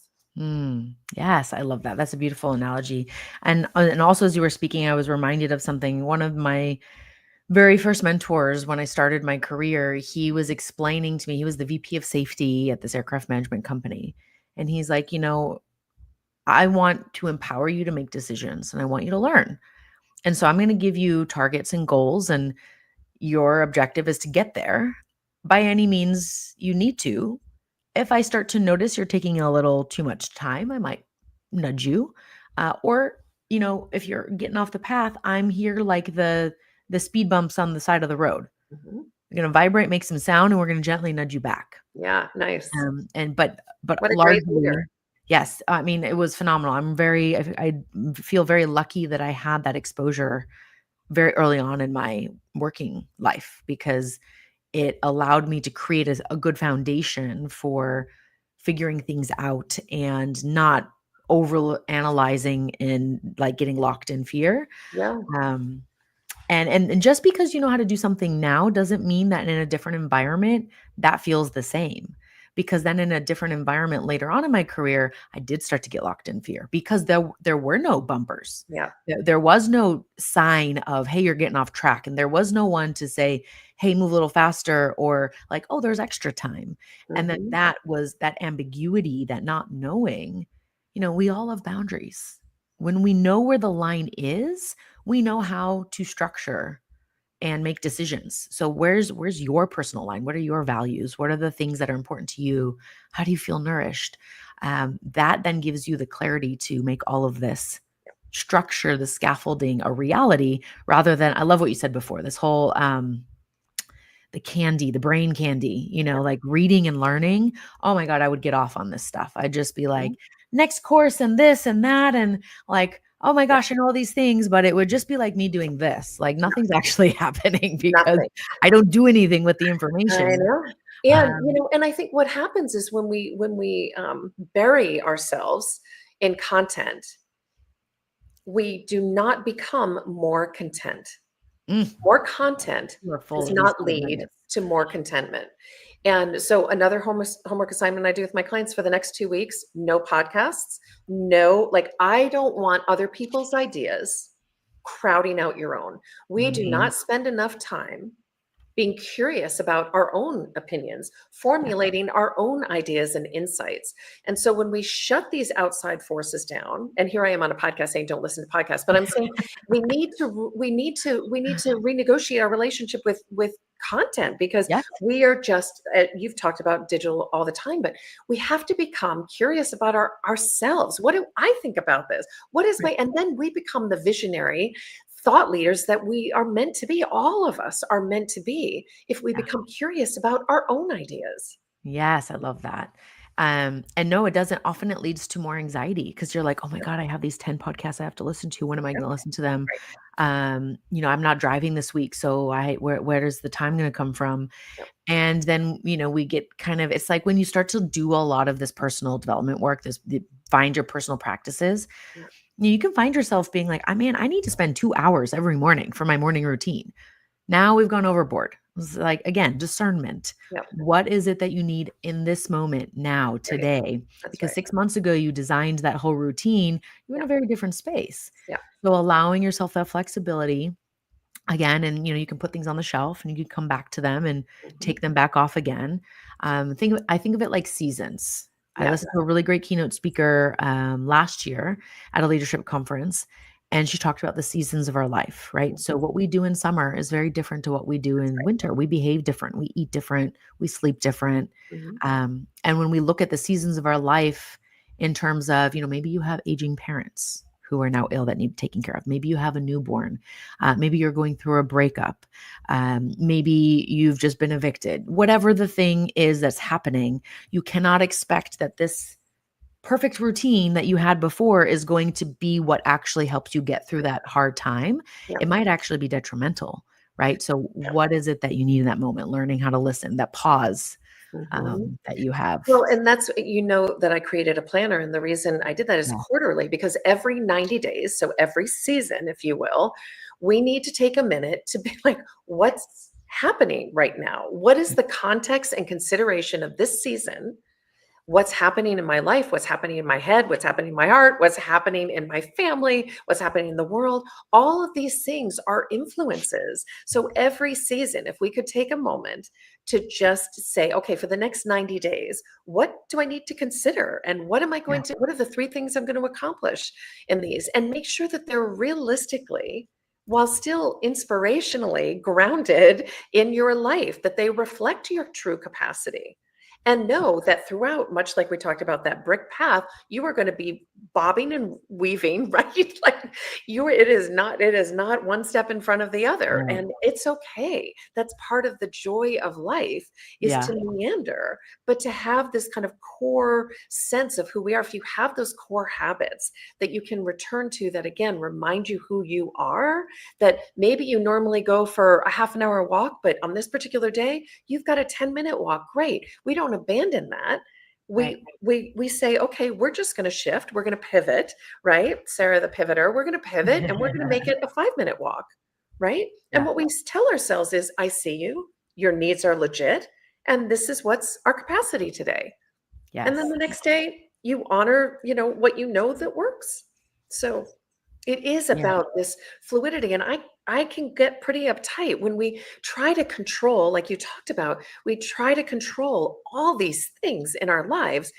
Yes, I love that. That's a beautiful analogy. And also as you were speaking, I was reminded of something. One of my very first mentors when I started my career, he was explaining to me, he was the VP of safety at this aircraft management company. And he's like, I want to empower you to make decisions and I want you to learn. And so I'm going to give you targets and goals, and your objective is to get there by any means you need to. If I start to notice you're taking a little too much time, I might nudge you. Or, if you're getting off the path, I'm here like the speed bumps on the side of the road. Mhm. We're going to vibrate, make some sound, and we're going to gently nudge you back. Yeah, nice. But What a great leader. largely, yes. I mean, it was phenomenal. I feel very lucky that I had that exposure very early on in my working life, because it allowed me to create a good foundation for figuring things out and not over analyzing and like getting locked in fear. Yeah. Um, and just because you know how to do something now doesn't mean that in a different environment that feels the same. Because then in a different environment later on in my career, I did start to get locked in fear because there were no bumpers. Yeah. There was no sign of, hey, you're getting off track. And there was no one to say, hey, move a little faster, or like, oh, there's extra time. And then Mhm. that was that ambiguity, that not knowing, we all have boundaries. When we know where the line is, we know how to structure and make decisions. So where's your personal line? What are your values? What are the things that are important to you? How do you feel nourished? That then gives you the clarity to make all of this structure, the scaffolding, a reality, rather than, I love what you said before, this whole the brain candy, like reading and learning. Oh my God, I would get off on this stuff. I'd just be like, Mhm. next course and this and that. And like, oh my Yeah. gosh, I know all these things, but it would just be like me doing this. Like nothing's actually happening because Nothing. I don't do anything with the I information. know. And, Um, and I think what happens is when we bury ourselves in content, we do not become more content. mm, More content you are full does of these not gold lead nuggets. to more contentment. And so another homework assignment I do with my clients for the next 2 weeks, no podcasts, no, like I don't want other people's ideas crowding out your own. We do Mhm. not spend enough time being curious about our own opinions, Yeah. formulating our own ideas and insights. And so when we shut these outside forces down, and here I am on a podcast saying don't listen to podcasts, but I'm saying we need to renegotiate our relationship with content, because Yes. we are just you've talked about digital all the time, but we have to become curious about ourselves. What do I think about this? What is my, Right. and then we become the visionary thought leaders that we are meant to be. All of us are meant to be if we Yeah. become curious about our own ideas. Yes, I love that. And no, it doesn't. Often it leads to more anxiety because you're like, oh my Yep, God, I have these 10 podcasts I have to listen to. When am I going yep, to listen to them? right, I'm not driving this week. So where is the time going to come from? yep, And then, we get kind of, it's like when you start to do a lot of this personal development work, find your personal practices, yep, you can find yourself being like, I mean, I need to spend 2 hours every morning for my morning routine. Now we've gone overboard. It's like, again, discernment. yep, What is it that you need in this moment now, right. today? That's Because right. 6 months ago, you designed that whole routine. You're in Yeah, a very different space. yeah. So allowing yourself that flexibility again, and you can put things on the shelf and you can come back to them and Mhm. take them back off again. I think of it like seasons. I Yeah. listened to a really great keynote speaker last year at a leadership conference, and she talked about the seasons of our life, right? So Mhm. what we do in summer is very different to what we do That's in right. winter. We behave different, we eat different, we sleep different. Mhm. And when we look at the seasons of our life in terms of, maybe you have aging parents who are now ill that need taken care of. Maybe you have a newborn. Maybe you're going through a breakup. Maybe you've just been evicted. Whatever the thing is that's happening, you cannot expect that this perfect routine that you had before is going to be what actually helps you get through that hard time. Yeah, It might actually be detrimental, right? So, yeah. what is it that you need in that moment? Learning how to listen, that pause Mhm. that you have. Well, and that's, that I created a planner, and the reason I did that is Yeah. quarterly, because every 90 days, so every season, if you will, we need to take a minute to be like, what's happening right now? What is the context and consideration of this season? What's happening in my life, what's happening in my head, what's happening in my heart, what's happening in my family, what's happening in the world. All of these things are influences. So every season, if we could take a moment to just say, okay, for the next 90 days, what do I need to consider? And what am I Yeah. going to, what are the 3 things I'm going to accomplish in these? And make sure that they're realistically, while still inspirationally grounded in your life, that they reflect your true capacity. And know that throughout, much like we talked about that brick path, you are going to be bobbing and weaving, right? Like it is not one step in front of the other. Right. And it's okay. That's part of the joy of life, is Yeah. to meander, but to have this kind of core sense of who we are. If you have those core habits that you can return to, that again remind you who you are, that maybe you normally go for a half an hour walk, but on this particular day, you've got a 10-minute walk. Great. We don't abandon that. Right. We say, okay, we're just going to shift. We're going to pivot, right? Sarah, the pivoter, we're going to pivot and we're going to make it a 5-minute walk, right? And Yeah. what we tell ourselves is, I see you, your needs are legit, and this is what's our capacity today. And then Yes. the next day you honor, what you know that works. So it is Yeah. about this fluidity. And I can get pretty uptight when we try to control, like you talked about, we try to control all these things in our lives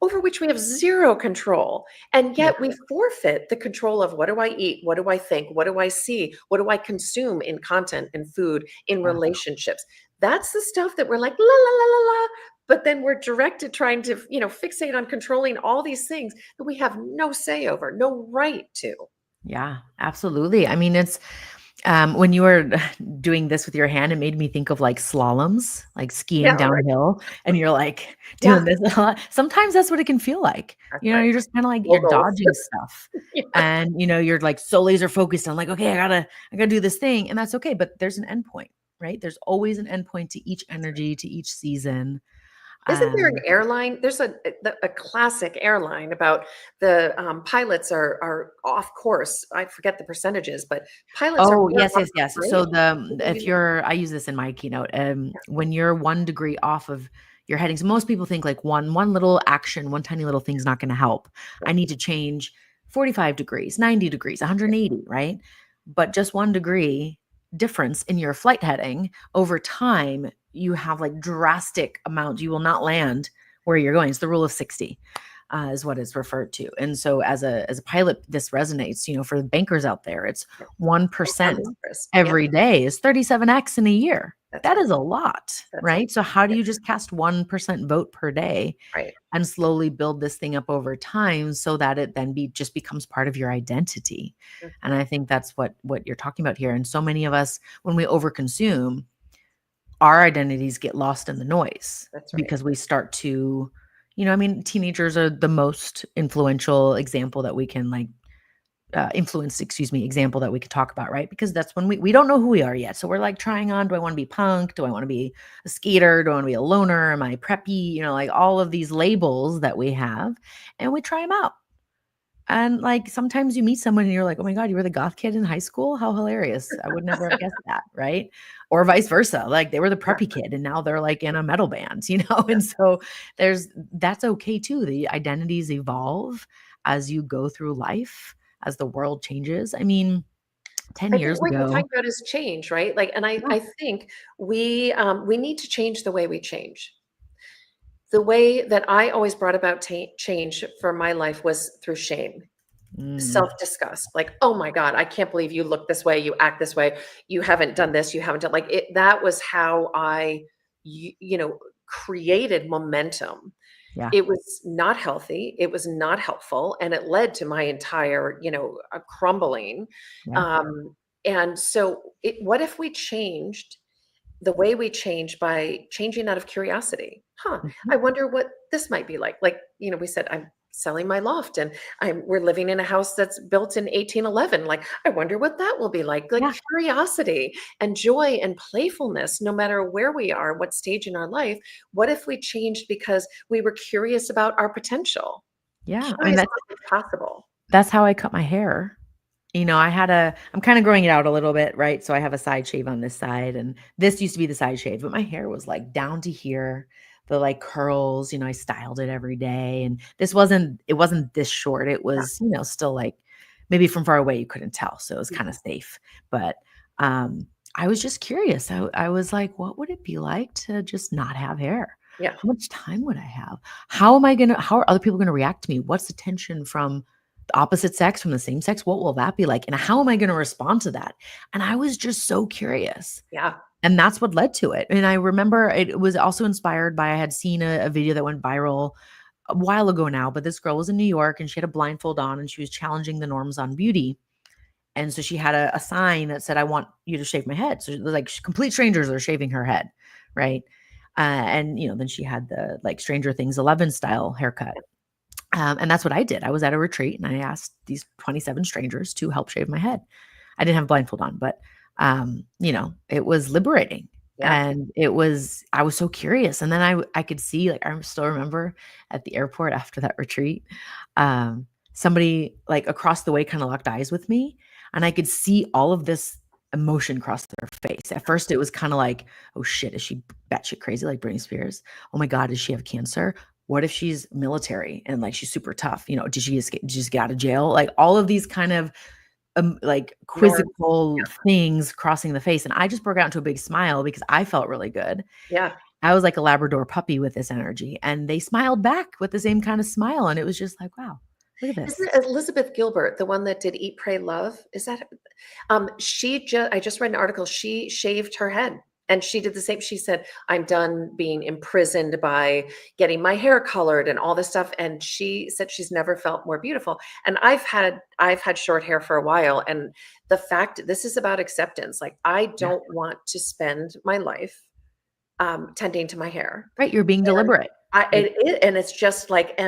over which we have zero control. And Yeah. yet we forfeit the control of, what do I eat? What do I think? What do I see? What do I consume in content and food, in Yeah. relationships? That's the stuff that we're like, la, la, la, la, la. But then we're directed trying to, fixate on controlling all these things that we have no say over, no right to. Yeah, absolutely. I mean, it's when you were doing this with your hand, it made me think of like slaloms, like skiing Yeah, right. downhill, and you're like doing Yeah, this a lot. Sometimes that's what it can feel like. that's You know, right. you're just kind of like you're Logos. dodging stuff, Yeah, and you're like so laser focused on like, okay, I gotta do this thing, and that's okay. But there's an end point, right? There's always an end point to each that's right. energy, to each season. Isn't there an Um, airline? There's a classic airline about the pilots are off course. I forget the percentages, but pilots are Oh, more yes, off, yes, yes. right? So if you're I use this in my keynote, when you're 1 degree off of your heading, so most people think like one little action, one tiny little thing's not gonna help. Yeah, I need to change 45 degrees, 90 degrees, yeah, 180, right? But just 1 degree difference in your flight heading over time, you have like drastic amounts. You will not land where you're going. It's the rule of 60. Is what is referred to. And so as a pilot, this resonates, for the bankers out there, it's yeah. Compound 1% interest. Yeah, every day is 37x in a year. that's That right. is a lot, That's right. right? So how do Yeah, you just cast 1% vote per day right. and slowly build this thing up over time so that it then just becomes part of your identity? And Mhm. I think that's what you're talking about here. And so many of us, when we overconsume, our identities get lost in the noise That's right. because we start to, I mean, teenagers are the most influential example that we can like influence, excuse me, example that we could talk about, right? Because that's when we don't know who we are yet. So we're like trying on, do I want to be punk? Do I want to be a skater? Do I want to be a loner? Am I preppy? Like all of these labels that we have, and we try them out. And like sometimes you meet someone and you're like, oh my God, you were the goth kid in high school? How hilarious. I would never have guessed that. Right. Or vice versa. Like they were the preppy Exactly. kid and now they're like in a metal band, Yeah. And so that's okay too. The identities evolve as you go through life, as the world changes. I mean, 10 I think years what you're talking ago. about is change, right? Like, and Yeah. I think we need to change the way we change. The way that I always brought about change for my life was through shame, Mm, self-disgust. Like, oh my God, I can't believe you look this way, you act this way, you haven't done this, you haven't done like it. That was how I, created momentum. yeah. It was not healthy. It was not helpful, and it led to my entire, crumbling. Yeah. Um, and so, what if we changed the way we change by changing out of curiosity? Huh, Mhm. I wonder what this might be like. Like, we said, I'm selling my loft and we're living in a house that's built in 1811. Like, I wonder what that will be like. Like Yeah. curiosity and joy and playfulness, no matter where we are, what stage in our life. What if we changed because we were curious about our potential? Yeah. I mean, Curious about what's possible. that's how I cut my hair. I'm kind of growing it out a little bit, right? So I have a side shave on this side, and this used to be the side shave, but my hair was like down to here, the like curls, I styled it every day. And it wasn't this short. It Yeah, was, still like maybe from far away you couldn't tell. So it was yeah, kind of safe. But I was just curious. I was like, what would it be like to just not have hair? Yeah. How much time would I have? How are other people going to react to me? What's the tension from the opposite sex, from the same sex? What will that be like? And how am I going to respond to that? And I was just so curious. Yeah. And that's what led to it. And I remember it was also inspired by, I had seen a video that went viral a while ago now, but this girl was in New York and she had a blindfold on and she was challenging the norms on beauty. And so she had a sign that said, I want you to shave my head. So like complete strangers are shaving her head. Right. And, then she had the like Stranger Things 11 style haircut. And that's what I did. I was at a retreat and I asked these 27 strangers to help shave my head. I didn't have a blindfold on, but, it was liberating. Yeah. And I was so curious. And then I could see, like, I still remember at the airport after that retreat, somebody like across the way kind of locked eyes with me. And I could see all of this emotion cross their face. At first, it was kind of like, oh shit, is she batshit crazy like Britney Spears? Oh my God, does she have cancer? What if she's military and like she's super tough? Did she just get out of jail? Like all of these kind of like Norm. quizzical things crossing the face. And I just broke out into a big smile because I felt really good. Yeah. I was like a Labrador puppy with this energy. And they smiled back with the same kind of smile. And it was just like, wow, look at this. Isn't it Elizabeth Gilbert, the one that did Eat, Pray, Love? Is that I just read an article. She shaved her head and she did the same. She said, I'm done being imprisoned by getting my hair colored and all this stuff. And she said she's never felt more beautiful. And I've had short hair for a while. And the fact this is about acceptance. Like I Yeah. don't want to spend my life tending to my hair. Right. You're being deliberate. And it's just like,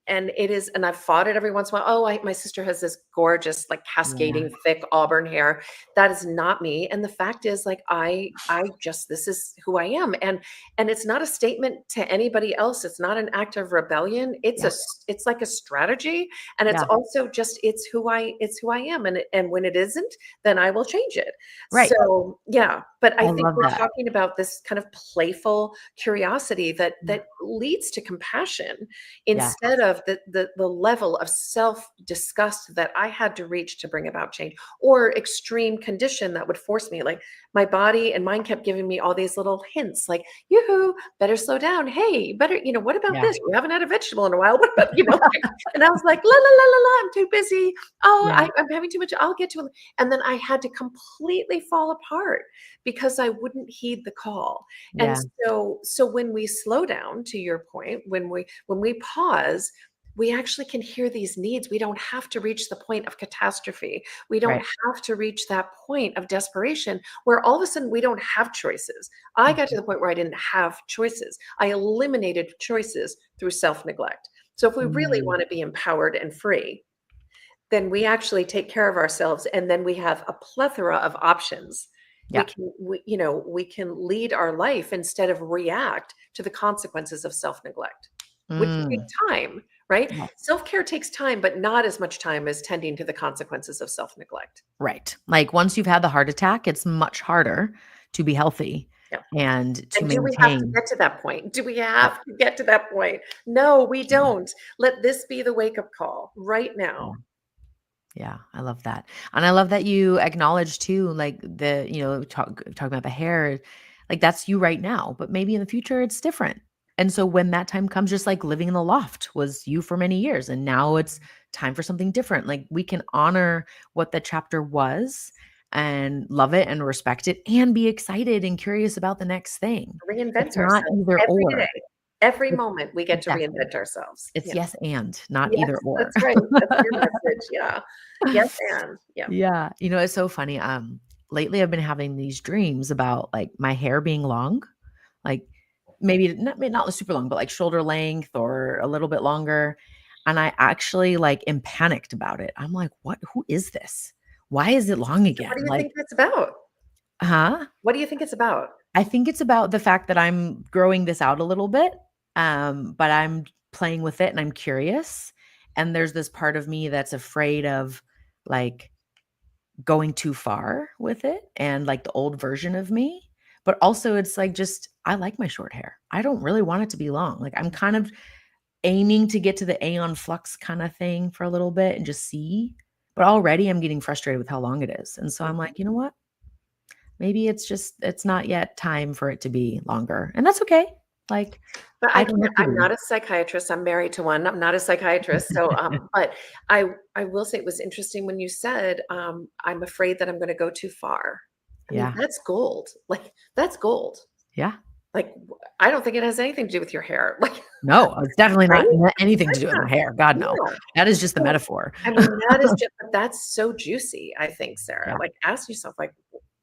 and it is, and I've fought it every once in a while. Oh, my sister has this gorgeous, like Yeah. cascading, thick auburn hair. That is not me. And the fact is, like, this is who I am. And it's not a statement to anybody else. It's not an act of rebellion. Yeah. It's like a strategy. And it's Yeah. also just, it's who I am. And when it isn't, then I will change it. Right. So yeah, but I I think love we're that. talking about this kind of playful curiosity that leads to compassion Yeah. instead of the level of self-disgust that I had to reach to bring about change, or extreme condition that would force me. Like my body and mind kept giving me all these little hints, like, yoo-hoo, better slow down. Hey, better, what about Yeah. this? You haven't had a vegetable in a while. What about, and I was like, la la la la la, I'm too busy. Oh, Yeah. I'm having too much. I'll get to it. And then I had to completely fall apart because I wouldn't heed the call. And Yeah. so when we slow down, to your point, when we pause, we actually can hear these needs. We don't have to reach the point of catastrophe. We don't Right. have to reach that point of desperation where all of a sudden we don't have choices. I got to the point where I didn't have choices. I eliminated choices through self-neglect. So if we really Mm. want to be empowered and free, then we actually take care of ourselves, and then we have a plethora of options. Yeah. We can lead our life instead of react to the consequences of self-neglect, which take Mm. time, right? Yeah. Self-care takes time, but not as much time as tending to the consequences of self-neglect. Right. Like once you've had the heart attack, it's much harder to be healthy Yeah. and to And do we have to maintain. get to that point? Do we Yeah. have to get to that point? No, we Yeah. don't. Let this be the wake-up call right Yeah. now. Yeah, I love that. And I love that you acknowledge too, like talking about the hair, like that's you right now, but maybe in the future it's different. And so when that time comes, just like living in the loft was you for many years, and now it's time for something different. Like we can honor what the chapter was and love it and respect it and be excited and curious about the next thing. Reinvent It's not ourselves either every or. day. Every It's moment we get to exactly. reinvent ourselves. It's Yeah. yes and not Yes, either or. that's right. That's your message. Yeah. Yes, and yeah. Yeah, it's so funny. Lately I've been having these dreams about like my hair being long, like maybe not super long, but like shoulder length or a little bit longer. And I actually like am panicked about it. I'm like, what? Who is this? Why is it long So what do again? you Like, think that's about? huh? What do you think it's about? I think it's about the fact that I'm growing this out a little bit, but I'm playing with it and I'm curious. And there's this part of me that's afraid of like going too far with it and like the old version of me. But also it's like just I like my short hair. I don't really want it to be long. Like I'm kind of aiming to get to the Aeon flux kind of thing for a little bit and just see. But already I'm getting frustrated with how long it is. And so I'm Mhm. like, you know what? maybe it's not yet time for it to be longer. And that's okay. Like, But I I don't can't, have to I'm be. not a psychiatrist. I'm married to one. I'm not a psychiatrist. So, but I will say it was interesting when you said, I'm afraid that I'm going to go too far. I mean, Yeah. that's gold. Like, that's gold. Yeah. Like, I don't think it has anything to do with your hair. Like, No, it's definitely right? not anything to do with my hair. God, no. Yeah. That is just the So, metaphor. I mean, that is just, but that's so juicy, I think, Sarah. Yeah. Like, ask yourself, like,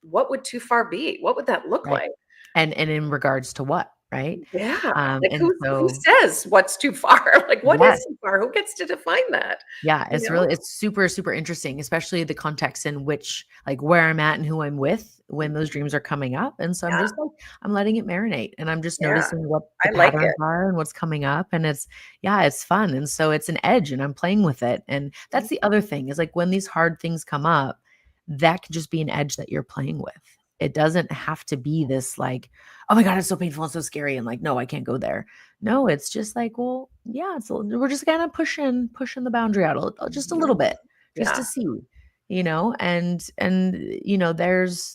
what would too far be? What would that look Right. like? And in regards to what, right? Yeah. Like, And who so says what's too far? Like, what is yes. too far? Who gets to define that? Yeah, You know? it's super, super interesting, especially the context in which like where I'm at and who I'm with when those dreams are coming up. And so I'm Yeah. just like, I'm letting it marinate and I'm just Yeah. noticing what the I like patterns it. are and what's coming up. And it's, yeah, it's fun. And so it's an edge and I'm playing with it. And that's the other thing is like when these hard things come up, that could just be an edge that you're playing with. It doesn't have to be this like, oh my God, it's so painful and so scary. And like, no, I can't go there. No, it's just like, well, yeah, we're just kind of pushing the boundary out just a little Mhm. bit, just to Yeah. see, and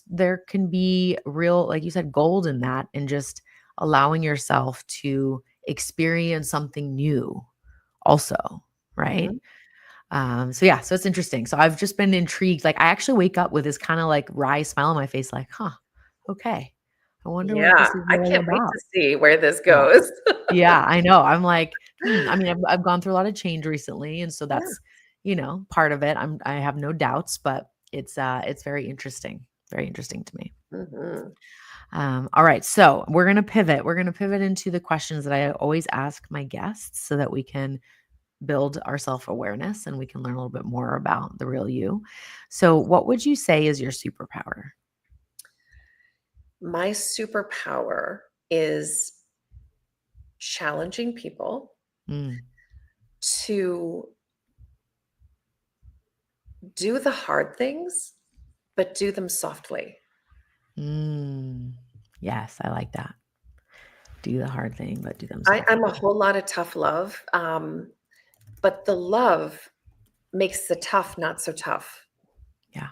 there can be real, like you said, gold in that, and just allowing yourself to experience something new, also, right? Mhm. So yeah, so it's interesting. So I've just been intrigued. Like I actually wake up with this kind of like wry smile on my face, like, huh, okay, I wonder what Yeah. this is I really can't wait to about. see where this Yeah. goes. Yeah, I know. I'm like, I mean, I've gone through a lot of change recently, and so Yeah. that's, part of it. I have no doubts, but it's very interesting to me. Mhm. All right, so we're gonna pivot. We're gonna pivot into the questions that I always ask my guests, so that we can build our self awareness and we can learn a little bit more about the real you. So, what would you say is your superpower? My superpower is challenging people Mm, to do the hard things, but do them softly. mm. Yes, I like that. Do the hard thing, but do them I'm a softly. whole lot of tough love, but the love makes the tough not so tough. Yeah.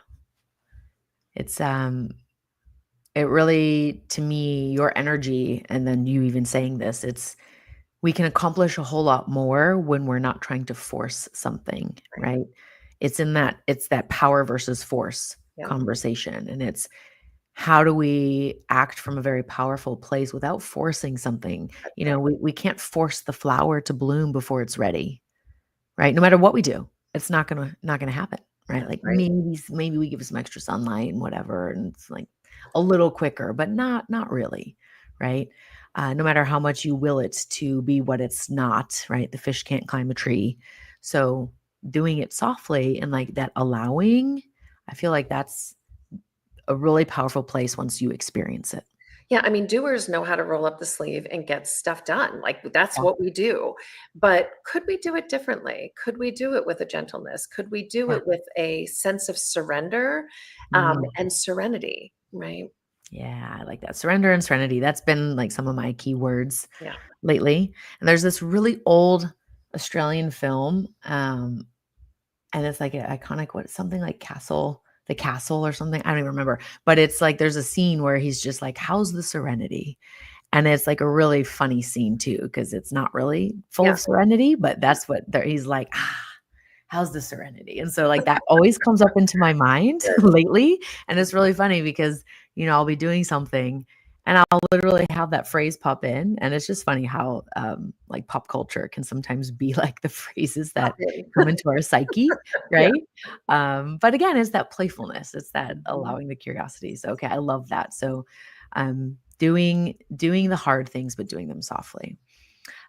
It's it really, to me, your energy, and then you even saying this, it's we can accomplish a whole lot more when we're not trying to force something, Right. right? It's that power versus force Yeah. conversation. And it's how do we act from a very powerful place without forcing something? That's right. We can't force the flower to bloom before it's ready, right? No matter what we do, it's not gonna happen, right? That's Like right. maybe we give it some extra sunlight and whatever, and it's like a little quicker, but not really, right? No matter how much you will it to be what it's not, right? The fish can't climb a tree, so doing it softly and like that allowing, I feel like that's a really powerful place once you experience it. Yeah, I mean, doers know how to roll up the sleeve and get stuff done. Like that's Yeah, what we do. But could we do it differently? Could we do it with a gentleness? Could we do yeah. it with a sense of surrender Mm. and serenity? Right? Yeah, I like that. Surrender and serenity. That's been like some of my key words Yeah. lately. And there's this really old Australian film, and it's like an iconic, what, something like the Castle or something. I don't even remember. But it's like there's a scene where he's just like, "How's the serenity?" And it's like a really funny scene too, because it's not really full Yeah. of serenity, but that's what he's like, how's the serenity? And so like that always comes up into my mind Good. lately. And it's really funny because, I'll be doing something and I'll literally have that phrase pop in. And it's just funny how like pop culture can sometimes be like the phrases Pop that in. come into our psyche, Yeah. right? But again, it's that playfulness, it's that Mhm. allowing the curiosity. So okay, I love that. So doing the hard things, but doing them softly.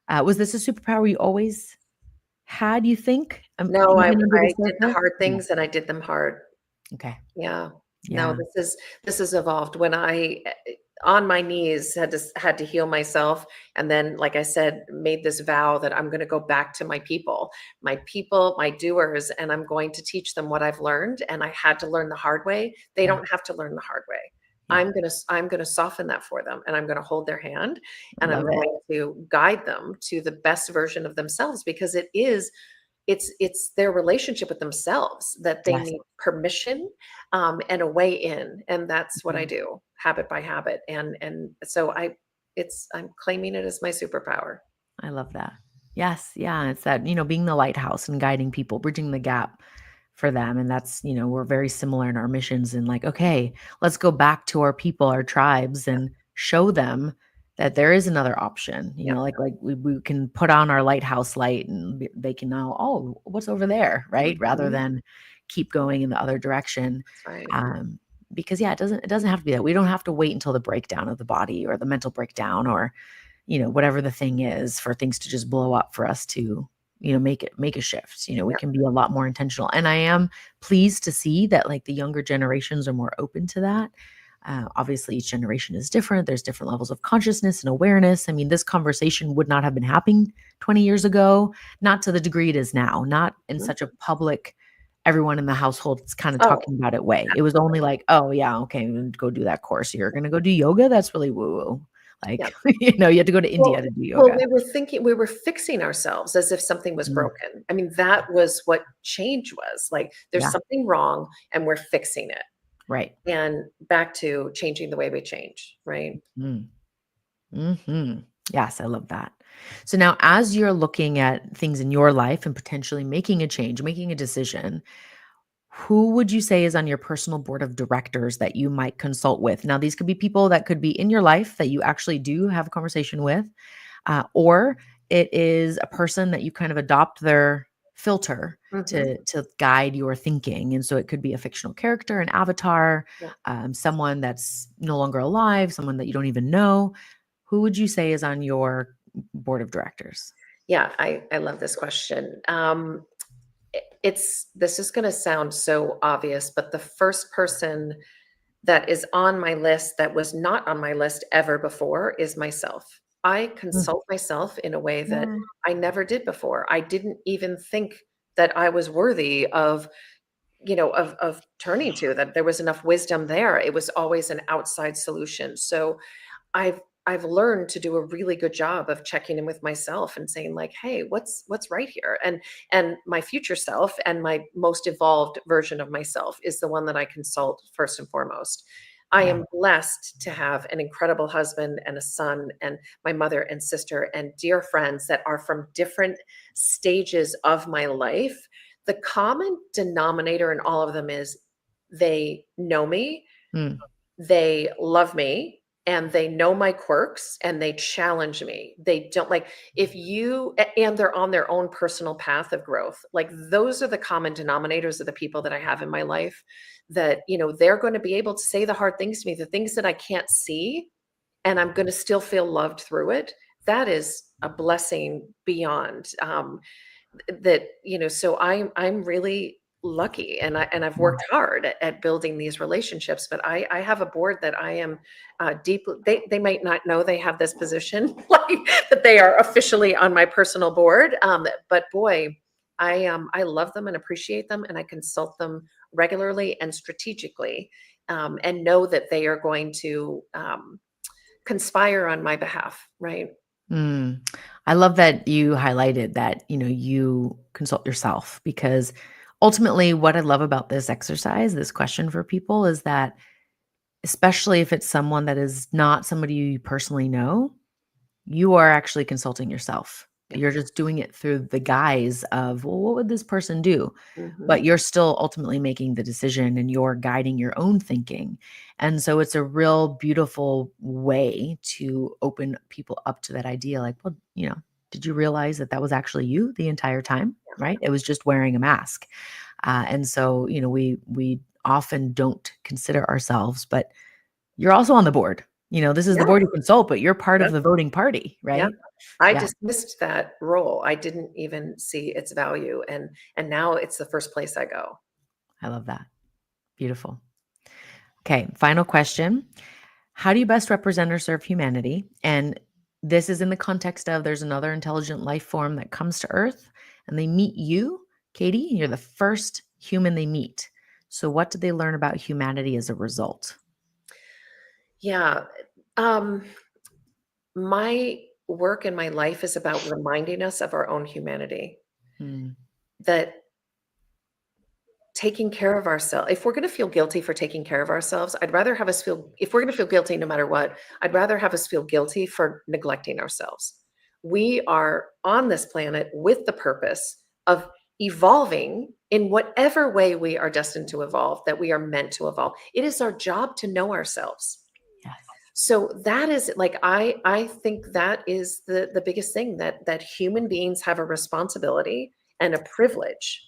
Was this a superpower you always had, you think? No, Even under the I did the surface? hard Yeah. things and I did them hard. Okay. Yeah. No, Yeah. this is evolved when I on my knees had to heal myself and then like I said made this vow that I'm going to go back to my people, my doers and I'm going to teach them what I've learned and I had to learn the hard way. They Yeah. don't have to learn the hard way. Yeah. I'm going to soften that for them and I'm going to hold their hand I and I'm love it. going to guide them to the best version of themselves because it is it's their relationship with themselves that they Yes. need permission, and a way in, and that's what I Mhm. do, habit by habit, and so I'm claiming it as my superpower. I love that. Yes, yeah, it's that, being the lighthouse and guiding people, bridging the gap for them, and that's, we're very similar in our missions and like, okay, let's go back to our people, our tribes, and show them that there is another option. Yep. Like we can put on our lighthouse light and they can know, oh, what's over there, right? Rather Mhm. than keep going in the other direction. That's right. Um, because yeah, it doesn't have to be that. We don't have to wait until the breakdown of the body or the mental breakdown or whatever the thing is for things to just blow up for us to, make a shift. We Yep. can be a lot more intentional. And I am pleased to see that like the younger generations are more open to that. Obviously, each generation is different. There's different levels of consciousness and awareness. I mean, this conversation would not have been happening 20 years ago, not to the degree it is now, not in Mhm. such a public, everyone in the household is kind of Oh, talking about it way. It was only absolutely. like, oh, yeah, okay, go do that course. You're going to go do yoga. That's really woo woo. Yep. Like, you had to go to India Well to do well, yoga. we were fixing ourselves as if something was Mm, broken. I mean, that was what change was, like, there's yeah, something wrong and we're fixing it, right. and back to changing the way we change, right? Mm, mhm. Yes, I love that. So now as you're looking at things in your life and potentially making a change, making a decision, who would you say is on your personal board of directors that you might consult with? Now, these could be people that could be in your life that you actually do have a conversation with, or it is a person that you kind of adopt their filter Mhm. to guide your thinking. And so it could be a fictional character, an avatar, Yeah. someone that's no longer alive, someone that you don't even know. Who would you say is on your board of directors? Yeah, I love this question. It's this is gonna sound so obvious, but the first person that is on my list that was not on my list ever before is myself. I Mm, consult myself in a way that yeah. I never did before. I didn't even think that I was worthy of, of turning to, that there was enough wisdom there. It was always an outside solution. So I've learned to do a really good job of checking in with myself and saying like, "Hey, what's right here?" And my future self and my most evolved version of myself is the one that I consult first and foremost. I Yeah. am blessed to have an incredible husband and a son and my mother and sister and dear friends that are from different stages of my life. The common denominator in all of them is they know me, Mm, they love me, and they know my quirks and they challenge me. They don't like if you and they're on their own personal path of growth. Like those are the common denominators of the people that I have in my life that, they're going to be able to say the hard things to me, the things that I can't see, and I'm going to still feel loved through it. That is a blessing beyond. So I'm really lucky, and I've yeah. worked hard at building these relationships, but I have a board that I am deeply, they might not know they have this position, like that they are officially on my personal board, but boy, I love them and appreciate them, and I consult them regularly and strategically, and know that they are going to conspire on my behalf, right? Mm. I love that you highlighted that, you consult yourself because ultimately what I love about this exercise, this question for people is that especially if it's someone that is not somebody you personally know, you are actually consulting yourself. Yeah. You're just doing it through the guise of, well, what would this person do? Hmm. But you're still ultimately making the decision and you're guiding your own thinking. And so it's a real beautiful way to open people up to that idea like, well, did you realize that that was actually you the entire time? Right? It was just wearing a mask. And so, we often don't consider ourselves, but you're also on the board. This is the Yeah. board you consult, but you're part Yeah. of the voting party, Yeah. right? I Yeah, dismissed that role. I didn't even see its value, and now it's the first place I go. I love that. Beautiful. Okay, final question. How do you best represent or serve humanity? And this is in the context of there's another intelligent life form that comes to Earth and they meet you, Katie, and you're the first human they meet. So, what did they learn about humanity as a result? Yeah. Um, my work in my life is about reminding us of our own humanity. Mm, that taking care of ourselves, if we're going to feel guilty for taking care of ourselves, I'd rather have us feel, if we're going to feel guilty no matter what, I'd rather have us feel guilty for neglecting ourselves. We are on this planet with the purpose of evolving in whatever way we are destined to evolve, that we are meant to evolve. It is our job to know ourselves. Yes. So that is like, I think that is the biggest thing, that human beings have a responsibility and a privilege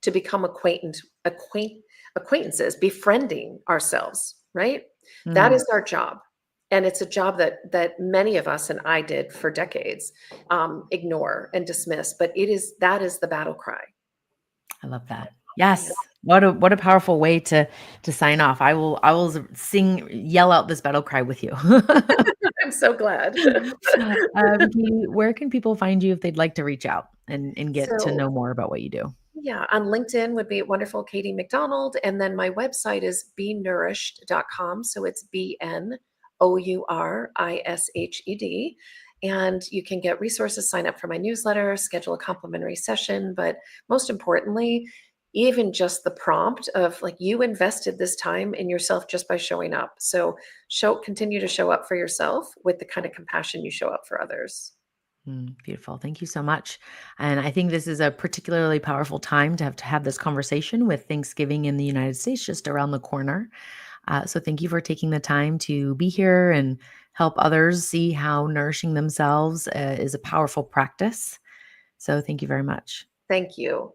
to become acquaintances, befriending ourselves, right? That is our job. And it's a job that many of us, and I did for decades, ignore and dismiss, but that is the battle cry. I love that. Yes. What a powerful way to sign off. I will yell out this battle cry with you. I'm so glad. Where can people find you if they'd like to reach out and get to know more about what you do? Yeah, on LinkedIn would be wonderful, Katie McDonald. And then my website is benourished.com. So it's BNOURISHED. And you can get resources, sign up for my newsletter, schedule a complimentary session. But most importantly, even just the prompt of like, you invested this time in yourself just by showing up. So continue to show up for yourself with the kind of compassion you show up for others. Beautiful. Thank you so much. And I think this is a particularly powerful time to have this conversation with Thanksgiving in the United States just around the corner. So thank you for taking the time to be here and help others see how nourishing themselves is a powerful practice. So thank you very much. Thank you.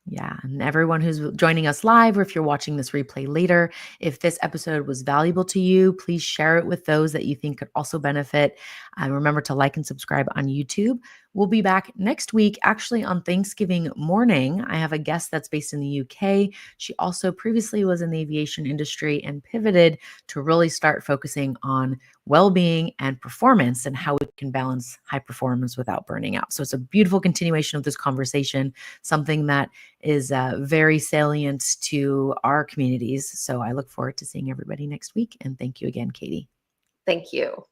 Yeah. And everyone who's joining us live, or if you're watching this replay later, if this episode was valuable to you, please share it with those that you think could also benefit. Remember to like and subscribe on YouTube. We'll be back next week, actually on Thanksgiving morning. I have a guest that's based in the UK. She also previously was in the aviation industry and pivoted to really start focusing on well-being and performance and how we can balance high performance without burning out. So it's a beautiful continuation of this conversation, something that is very salient to our communities. So I look forward to seeing everybody next week. And thank you again, Katie. Thank you.